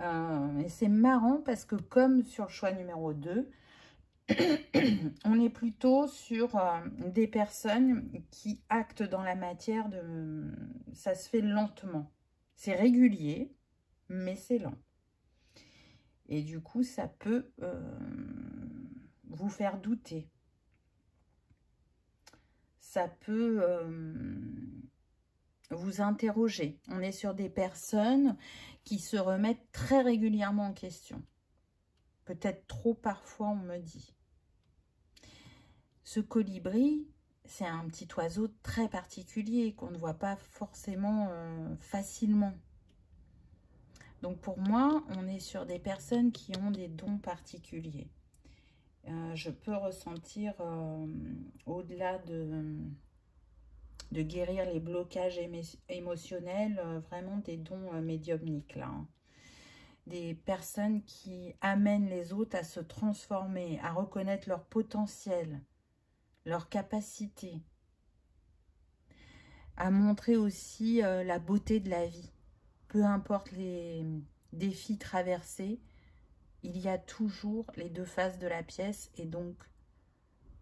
S1: Et c'est marrant parce que comme sur le choix numéro 2, on est plutôt sur des personnes qui actent dans la matière. Ça se fait lentement. C'est régulier, mais c'est lent. Et du coup, ça peut vous faire douter. Ça peut vous interroger. On est sur des personnes qui se remettent très régulièrement en question. Peut-être trop parfois, on me dit. Ce colibri, c'est un petit oiseau très particulier qu'on ne voit pas forcément facilement. Donc pour moi, on est sur des personnes qui ont des dons particuliers. Je peux ressentir, au-delà de guérir les blocages émotionnels, vraiment des dons médiumniques là. Hein. Des personnes qui amènent les autres à se transformer, à reconnaître leur potentiel, leur capacité, à montrer aussi la beauté de la vie. Peu importe les défis traversés, il y a toujours les deux faces de la pièce. Et donc,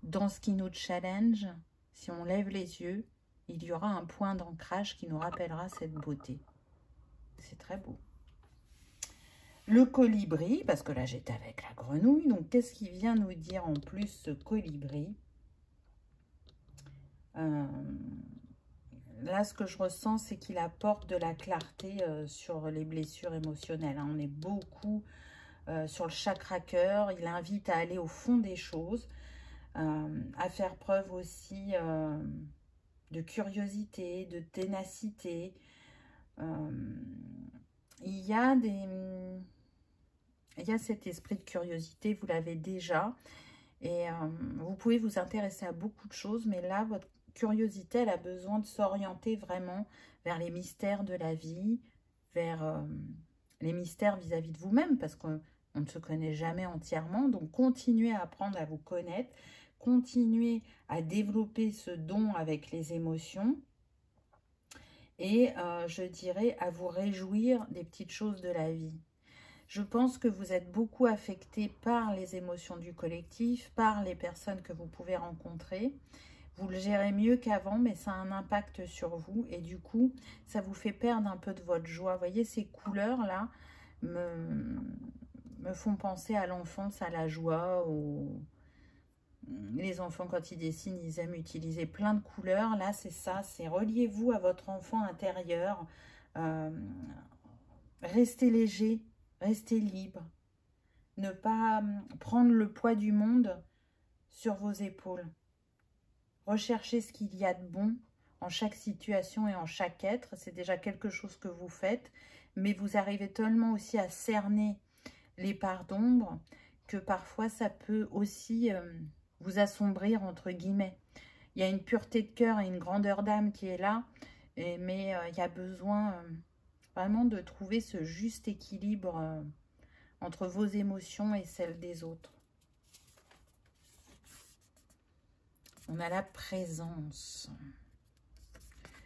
S1: dans ce qui nous challenge, si on lève les yeux, il y aura un point d'ancrage qui nous rappellera cette beauté. C'est très beau. Le colibri, parce que là j'étais avec la grenouille, donc qu'est-ce qui vient nous dire en plus ce colibri? Là, ce que je ressens, c'est qu'il apporte de la clarté sur les blessures émotionnelles. Hein. On est beaucoup sur le chakra cœur. Il invite à aller au fond des choses, à faire preuve aussi de curiosité, de ténacité. Il y a cet esprit de curiosité, vous l'avez déjà. Et vous pouvez vous intéresser à beaucoup de choses, mais là, votre curiosité, elle a besoin de s'orienter vraiment vers les mystères de la vie, vers les mystères vis-à-vis de vous-même, parce qu'on ne se connaît jamais entièrement. Donc, continuez à apprendre à vous connaître, continuez à développer ce don avec les émotions et je dirais à vous réjouir des petites choses de la vie. Je pense que vous êtes beaucoup affecté par les émotions du collectif, par les personnes que vous pouvez rencontrer. Vous le gérez mieux qu'avant, mais ça a un impact sur vous. Et du coup, ça vous fait perdre un peu de votre joie. Vous voyez ces couleurs-là, me font penser à l'enfance, à la joie. Les enfants, quand ils dessinent, ils aiment utiliser plein de couleurs. Là, c'est ça, c'est reliez-vous à votre enfant intérieur. Restez léger, restez libre. Ne pas prendre le poids du monde sur vos épaules. Recherchez ce qu'il y a de bon en chaque situation et en chaque être. C'est déjà quelque chose que vous faites. Mais vous arrivez tellement aussi à cerner les parts d'ombre que parfois ça peut aussi vous assombrir, entre guillemets. Il y a une pureté de cœur et une grandeur d'âme qui est là. Mais il y a besoin vraiment de trouver ce juste équilibre entre vos émotions et celles des autres. On a la présence.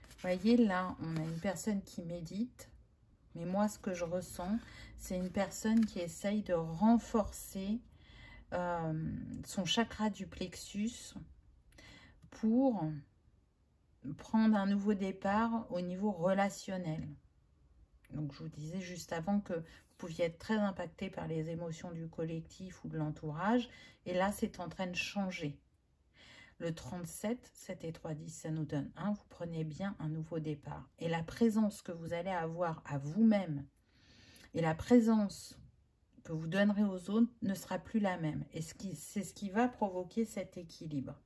S1: Vous voyez, là, on a une personne qui médite. Mais moi, ce que je ressens, c'est une personne qui essaye de renforcer son chakra du plexus pour prendre un nouveau départ au niveau relationnel. Donc, je vous disais juste avant que vous pouviez être très impacté par les émotions du collectif ou de l'entourage. Et là, c'est en train de changer. Le 37, 7 et 3, 10, ça nous donne 1. Vous prenez bien un nouveau départ. Et la présence que vous allez avoir à vous-même et la présence que vous donnerez aux autres ne sera plus la même. Et c'est ce qui va provoquer cet équilibre.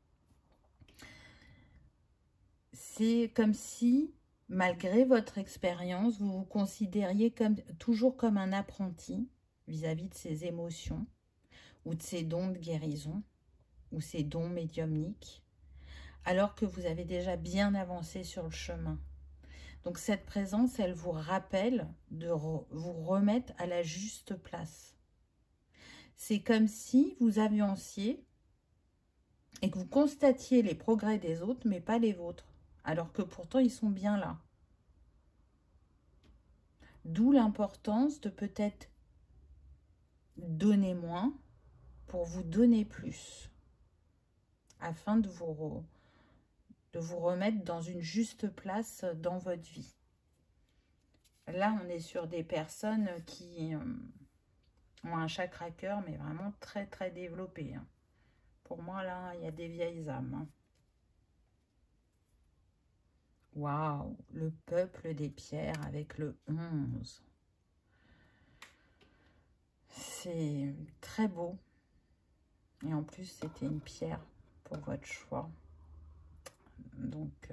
S1: C'est comme si, malgré votre expérience, vous vous considériez toujours comme un apprenti vis-à-vis de ces émotions ou de ces dons de guérison ou ces dons médiumniques, alors que vous avez déjà bien avancé sur le chemin. Donc cette présence, elle vous rappelle de vous remettre à la juste place. C'est comme si vous avanciez et que vous constatiez les progrès des autres, mais pas les vôtres, alors que pourtant ils sont bien là. D'où l'importance de peut-être donner moins pour vous donner plus, afin de vous remettre dans une juste place dans votre vie. Là, on est sur des personnes qui ont un chakra cœur, mais vraiment très, très développé. Pour moi, là, il y a des vieilles âmes. Waouh, le peuple des pierres avec le 11. C'est très beau. Et en plus, c'était une pierre pour votre choix. Donc,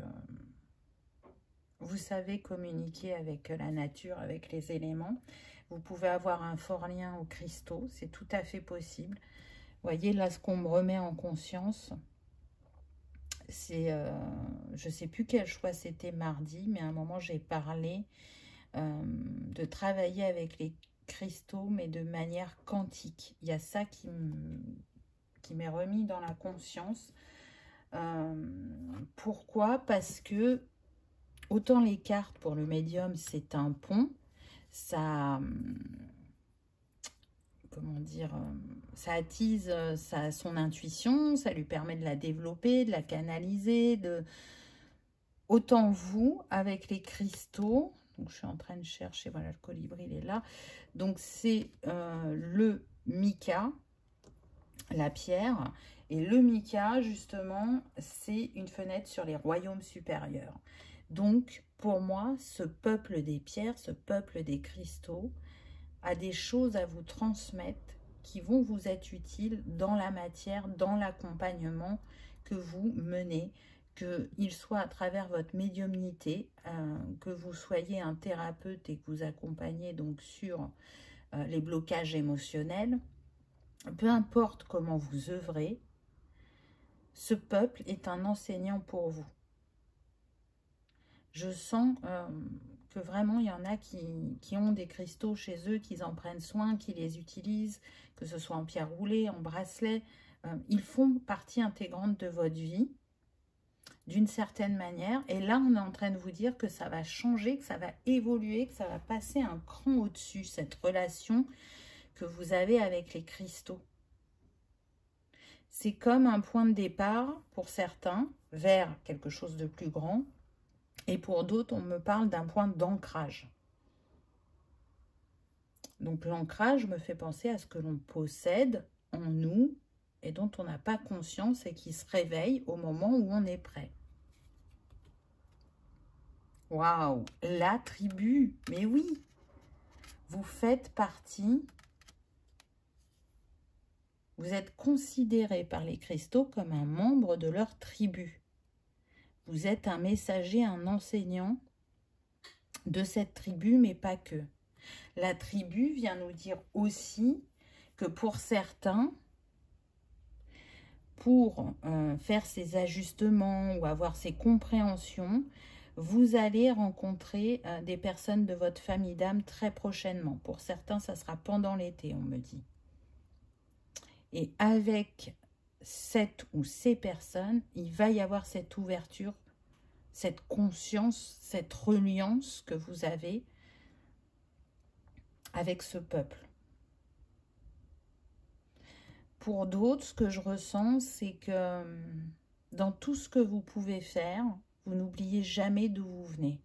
S1: vous savez communiquer avec la nature, avec les éléments. Vous pouvez avoir un fort lien aux cristaux. C'est tout à fait possible. Vous voyez, là, ce qu'on me remet en conscience, c'est, je ne sais plus quel choix c'était mardi, mais à un moment, j'ai parlé de travailler avec les cristaux, mais de manière quantique. Il y a ça qui m'est remis dans la conscience. Pourquoi? Parce que autant les cartes pour le médium, c'est un pont, ça, comment dire, ça attise son intuition, ça lui permet de la développer, de la canaliser, autant vous, avec les cristaux, donc je suis en train de chercher, voilà, le colibri, il est là, donc c'est le mica, la pierre, et le mica, justement, c'est une fenêtre sur les royaumes supérieurs. Donc, pour moi, ce peuple des pierres, ce peuple des cristaux, a des choses à vous transmettre qui vont vous être utiles dans la matière, dans l'accompagnement que vous menez, qu'il soit à travers votre médiumnité, que vous soyez un thérapeute et que vous accompagnez donc sur les blocages émotionnels. Peu importe comment vous œuvrez, ce peuple est un enseignant pour vous. Je sens que vraiment, il y en a qui ont des cristaux chez eux, qu'ils en prennent soin, qui les utilisent, que ce soit en pierre roulée, en bracelet. Ils font partie intégrante de votre vie, d'une certaine manière. Et là, on est en train de vous dire que ça va changer, que ça va évoluer, que ça va passer un cran au-dessus, cette relation que vous avez avec les cristaux. C'est comme un point de départ pour certains vers quelque chose de plus grand. Et pour d'autres, on me parle d'un point d'ancrage. Donc l'ancrage me fait penser à ce que l'on possède en nous et dont on n'a pas conscience et qui se réveille au moment où on est prêt. Waouh, la tribu, mais oui, vous faites partie, vous êtes considéré par les cristaux comme un membre de leur tribu. Vous êtes un messager, un enseignant de cette tribu, mais pas que. La tribu vient nous dire aussi que pour certains, pour faire ces ajustements ou avoir ces compréhensions, vous allez rencontrer des personnes de votre famille d'âme très prochainement. Pour certains, ça sera pendant l'été, on me dit. Et avec cette ou ces personnes, il va y avoir cette ouverture, cette conscience, cette reliance que vous avez avec ce peuple. Pour d'autres, ce que je ressens, c'est que dans tout ce que vous pouvez faire, vous n'oubliez jamais d'où vous venez.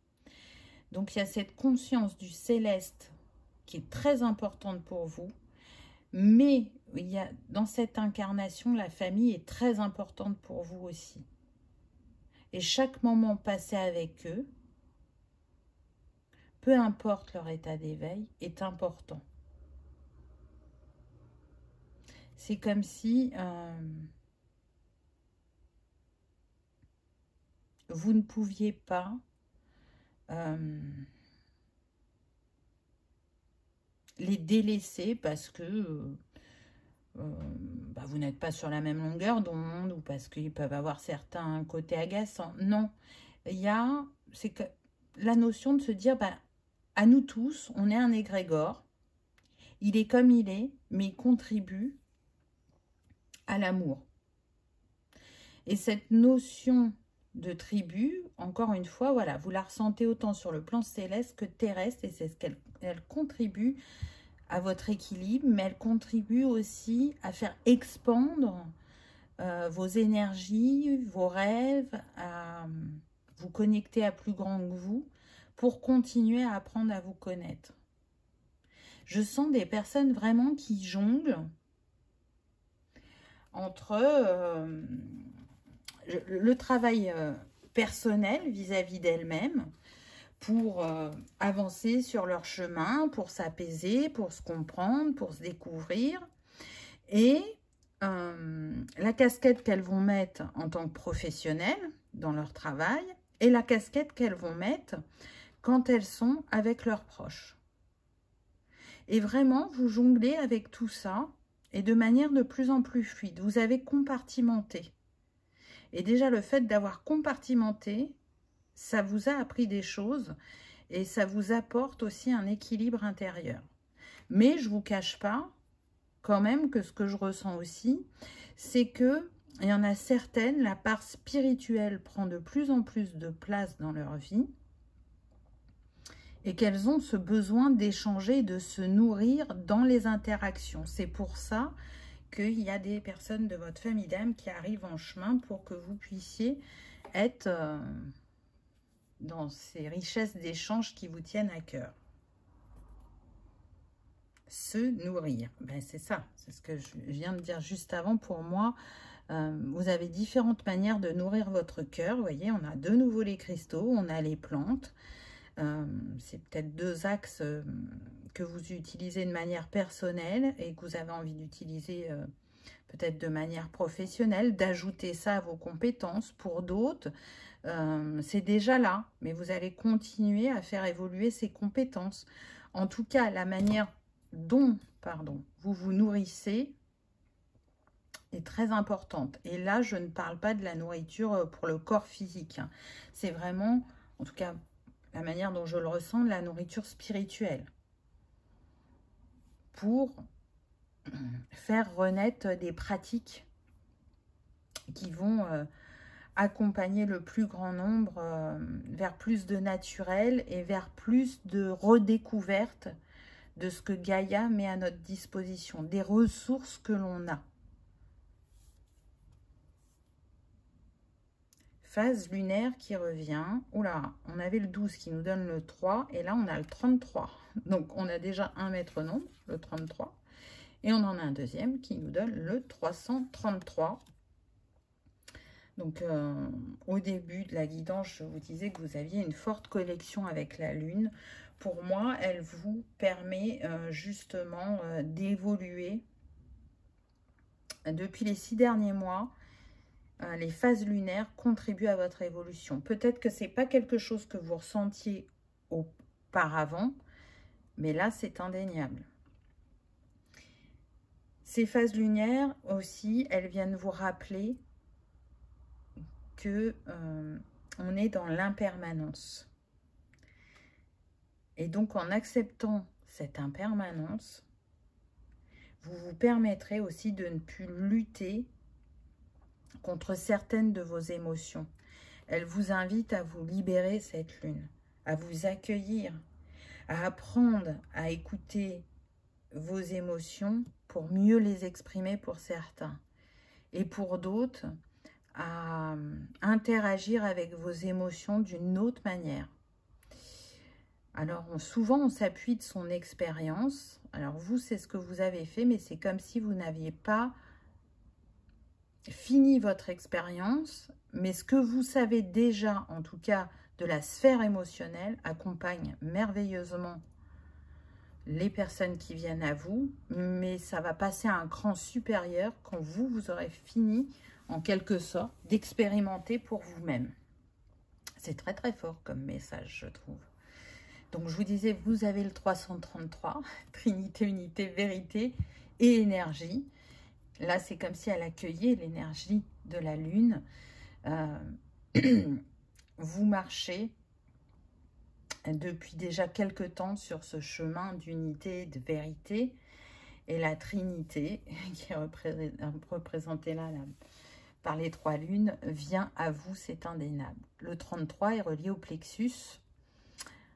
S1: Donc, il y a cette conscience du céleste qui est très importante pour vous. Mais il y a, dans cette incarnation, la famille est très importante pour vous aussi. Et chaque moment passé avec eux, peu importe leur état d'éveil, est important. C'est comme si vous ne pouviez pas les délaisser parce que vous n'êtes pas sur la même longueur d'onde ou parce qu'ils peuvent avoir certains côtés agaçants. Non, c'est que la notion de se dire, à nous tous, on est un égrégore, il est comme il est, mais il contribue à l'amour. Et cette notion de tribu, encore une fois, voilà, vous la ressentez autant sur le plan céleste que terrestre, et c'est ce qu'elle contribue à votre équilibre, mais elle contribue aussi à faire expandre vos énergies, vos rêves, à vous connecter à plus grand que vous, pour continuer à apprendre à vous connaître. Je sens des personnes vraiment qui jonglent entre le travail personnel vis-à-vis d'elles-mêmes pour avancer sur leur chemin, pour s'apaiser, pour se comprendre, pour se découvrir. Et la casquette qu'elles vont mettre en tant que professionnelles dans leur travail et la casquette qu'elles vont mettre quand elles sont avec leurs proches. Et vraiment, vous jonglez avec tout ça et de manière de plus en plus fluide. Vous avez compartimenté. Et déjà, le fait d'avoir compartimenté, ça vous a appris des choses et ça vous apporte aussi un équilibre intérieur. Mais je ne vous cache pas, quand même, que ce que je ressens aussi, c'est que il y en a certaines, la part spirituelle prend de plus en plus de place dans leur vie et qu'elles ont ce besoin d'échanger, de se nourrir dans les interactions. C'est pour ça qu'il y a des personnes de votre famille d'âme qui arrivent en chemin pour que vous puissiez être dans ces richesses d'échange qui vous tiennent à cœur. Se nourrir, c'est ça, c'est ce que je viens de dire juste avant. Pour moi, vous avez différentes manières de nourrir votre cœur. Vous voyez, on a de nouveau les cristaux, on a les plantes. C'est peut-être deux axes que vous utilisez de manière personnelle et que vous avez envie d'utiliser peut-être de manière professionnelle, d'ajouter ça à vos compétences. Pour d'autres, c'est déjà là, mais vous allez continuer à faire évoluer ces compétences. En tout cas, la manière dont vous vous nourrissez est très importante. Et là, je ne parle pas de la nourriture pour le corps physique. C'est vraiment, en tout cas, la manière dont je le ressens, de la nourriture spirituelle. Pour faire renaître des pratiques qui vont accompagner le plus grand nombre vers plus de naturel et vers plus de redécouverte de ce que Gaïa met à notre disposition, des ressources que l'on a. phase lunaire qui revient. Oula, on avait le 12 qui nous donne le 3 et là on a le 33. Donc on a déjà un maître nombre, le 33. Et on en a un deuxième qui nous donne le 333. Donc, au début de la guidance, je vous disais que vous aviez une forte connexion avec la Lune. Pour moi, elle vous permet justement d'évoluer. Depuis les 6 derniers mois, les phases lunaires contribuent à votre évolution. Peut-être que ce n'est pas quelque chose que vous ressentiez auparavant, mais là, c'est indéniable. Ces phases lunaires aussi, elles viennent vous rappeler que on est dans l'impermanence. Et donc, en acceptant cette impermanence, vous vous permettrez aussi de ne plus lutter contre certaines de vos émotions. Elle vous invite à vous libérer cette lune, à vous accueillir, à apprendre à écouter vos émotions pour mieux les exprimer pour certains. Et pour d'autres, à interagir avec vos émotions d'une autre manière. Alors, souvent, on s'appuie de son expérience. Alors, vous, c'est ce que vous avez fait, mais c'est comme si vous n'aviez pas fini votre expérience, mais ce que vous savez déjà, en tout cas, de la sphère émotionnelle, accompagne merveilleusement les personnes qui viennent à vous, mais ça va passer à un cran supérieur quand vous aurez fini en quelque sorte, d'expérimenter pour vous-même. C'est très très fort comme message, je trouve. Donc, je vous disais, vous avez le 333, Trinité, Unité, Vérité et Énergie. Là, c'est comme si elle accueillait l'énergie de la Lune. Vous marchez depuis déjà quelque temps sur ce chemin d'unité et de vérité. Et la Trinité, qui est représentée là par les 3 lunes, vient à vous, c'est indéniable. Le 33 est relié au plexus,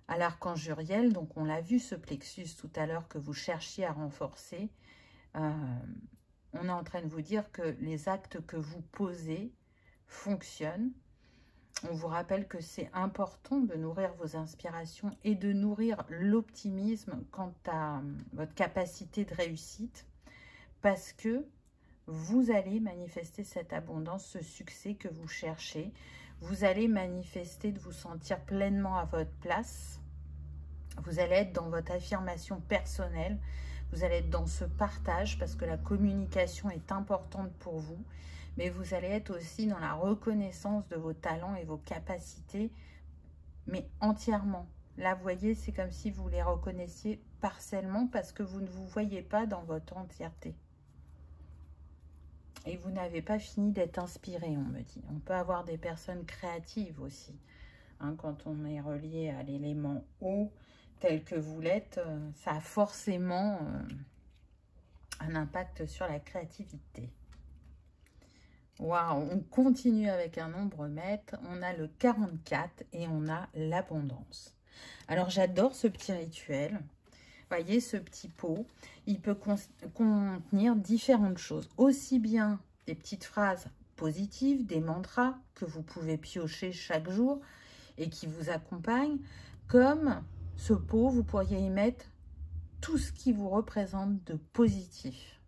S1: à l'archange Uriel. Donc, on l'a vu, ce plexus tout à l'heure que vous cherchiez à renforcer. On est en train de vous dire que les actes que vous posez fonctionnent. On vous rappelle que c'est important de nourrir vos inspirations et de nourrir l'optimisme quant à votre capacité de réussite, parce que vous allez manifester cette abondance, ce succès que vous cherchez. Vous allez manifester de vous sentir pleinement à votre place. Vous allez être dans votre affirmation personnelle. Vous allez être dans ce partage parce que la communication est importante pour vous. Mais vous allez être aussi dans la reconnaissance de vos talents et vos capacités, mais entièrement. Là, vous voyez, c'est comme si vous les reconnaissiez partiellement parce que vous ne vous voyez pas dans votre entièreté. Et vous n'avez pas fini d'être inspiré, on me dit. On peut avoir des personnes créatives aussi. Hein, quand on est relié à l'élément eau, tel que vous l'êtes, ça a forcément un impact sur la créativité. Waouh, on continue avec un nombre maître. On a le 44 et on a l'abondance. Alors, j'adore ce petit rituel. Voyez ce petit pot, il peut contenir différentes choses. Aussi bien des petites phrases positives, des mantras que vous pouvez piocher chaque jour et qui vous accompagnent. Comme ce pot, vous pourriez y mettre tout ce qui vous représente de positif.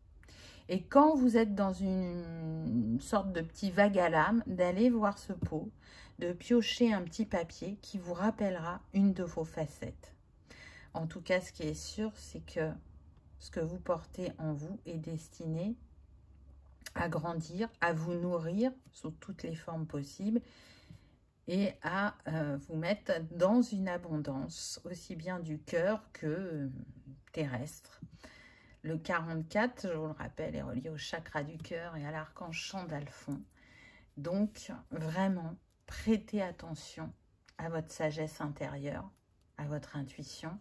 S1: Et quand vous êtes dans une sorte de petit vague à l'âme, d'aller voir ce pot, de piocher un petit papier qui vous rappellera une de vos facettes. En tout cas, ce qui est sûr, c'est que ce que vous portez en vous est destiné à grandir, à vous nourrir sous toutes les formes possibles et à vous mettre dans une abondance, aussi bien du cœur que terrestre. Le 44, je vous le rappelle, est relié au chakra du cœur et à l'archange Chandalphon. Donc, vraiment, prêtez attention à votre sagesse intérieure, à votre intuition,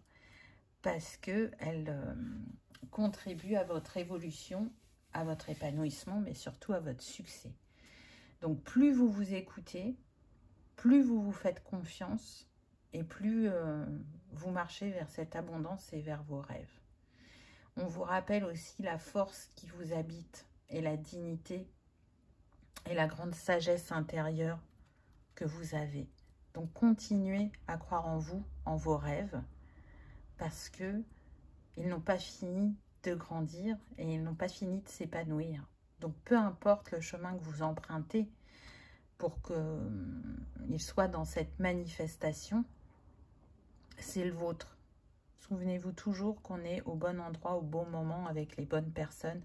S1: parce qu'elle contribue à votre évolution, à votre épanouissement, mais surtout à votre succès. Donc, plus vous vous écoutez, plus vous vous faites confiance et plus vous marchez vers cette abondance et vers vos rêves. On vous rappelle aussi la force qui vous habite et la dignité et la grande sagesse intérieure que vous avez. Donc, continuez à croire en vous, en vos rêves, parce que ils n'ont pas fini de grandir et ils n'ont pas fini de s'épanouir. Donc, peu importe le chemin que vous empruntez pour qu'il soit dans cette manifestation, c'est le vôtre. Souvenez-vous toujours qu'on est au bon endroit, au bon moment, avec les bonnes personnes,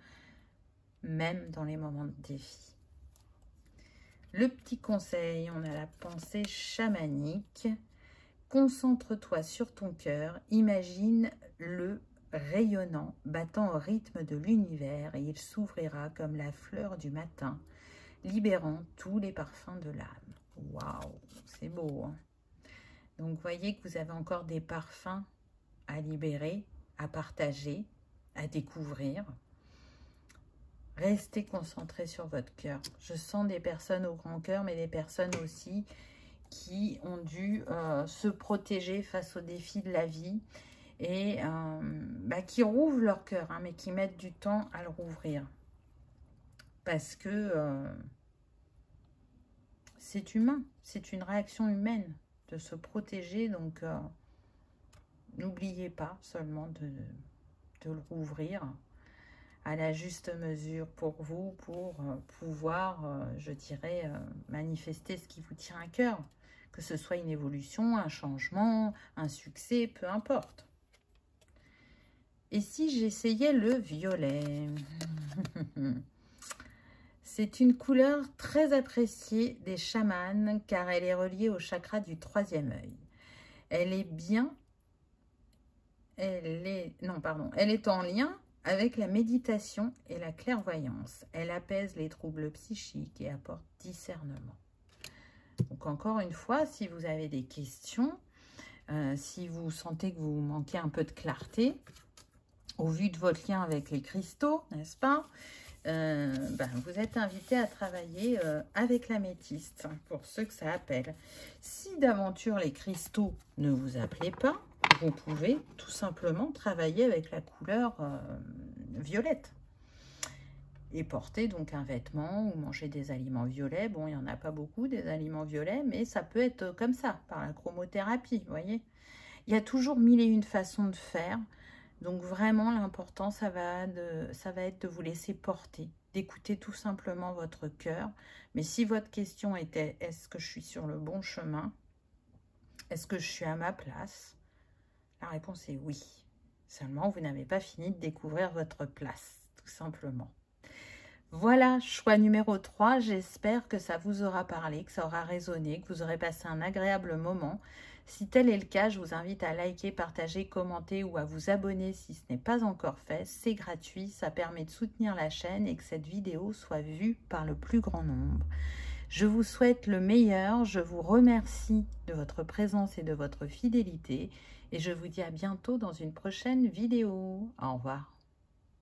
S1: même dans les moments de défi. Le petit conseil, on a la pensée chamanique. Concentre-toi sur ton cœur, imagine-le rayonnant, battant au rythme de l'univers, et il s'ouvrira comme la fleur du matin, libérant tous les parfums de l'âme. Waouh, c'est beau, hein? Donc, voyez que vous avez encore des parfums à libérer, à partager, à découvrir. Restez concentrés sur votre cœur. Je sens des personnes au grand cœur, mais des personnes aussi qui ont dû se protéger face aux défis de la vie et qui rouvrent leur cœur, hein, mais qui mettent du temps à le rouvrir. Parce que c'est humain, c'est une réaction humaine de se protéger. Donc, n'oubliez pas seulement de le rouvrir à la juste mesure pour vous, pour pouvoir, je dirais, manifester ce qui vous tient à cœur. Que ce soit une évolution, un changement, un succès, peu importe. Et si j'essayais le violet? C'est une couleur très appréciée des chamans car elle est reliée au chakra du 3e œil. Elle est en lien avec la méditation et la clairvoyance. Elle apaise les troubles psychiques et apporte discernement. Donc encore une fois, si vous avez des questions, si vous sentez que vous manquez un peu de clarté, au vu de votre lien avec les cristaux, n'est-ce pas, vous êtes invité à travailler avec l'améthyste, pour ceux que ça appelle. Si d'aventure les cristaux ne vous appelaient pas, vous pouvez tout simplement travailler avec la couleur violette. Et porter donc un vêtement ou manger des aliments violets. Bon, il n'y en a pas beaucoup des aliments violets, mais ça peut être comme ça, par la chromothérapie, vous voyez. Il y a toujours 1001 façons de faire. Donc vraiment, l'important, ça va être de vous laisser porter, d'écouter tout simplement votre cœur. Mais si votre question était, est-ce que je suis sur le bon chemin? Est-ce que je suis à ma place? La réponse est oui. Seulement, vous n'avez pas fini de découvrir votre place, tout simplement. Voilà, choix numéro 3. J'espère que ça vous aura parlé, que ça aura résonné, que vous aurez passé un agréable moment. Si tel est le cas, je vous invite à liker, partager, commenter ou à vous abonner si ce n'est pas encore fait. C'est gratuit, ça permet de soutenir la chaîne et que cette vidéo soit vue par le plus grand nombre. Je vous souhaite le meilleur, je vous remercie de votre présence et de votre fidélité et je vous dis à bientôt dans une prochaine vidéo. Au revoir.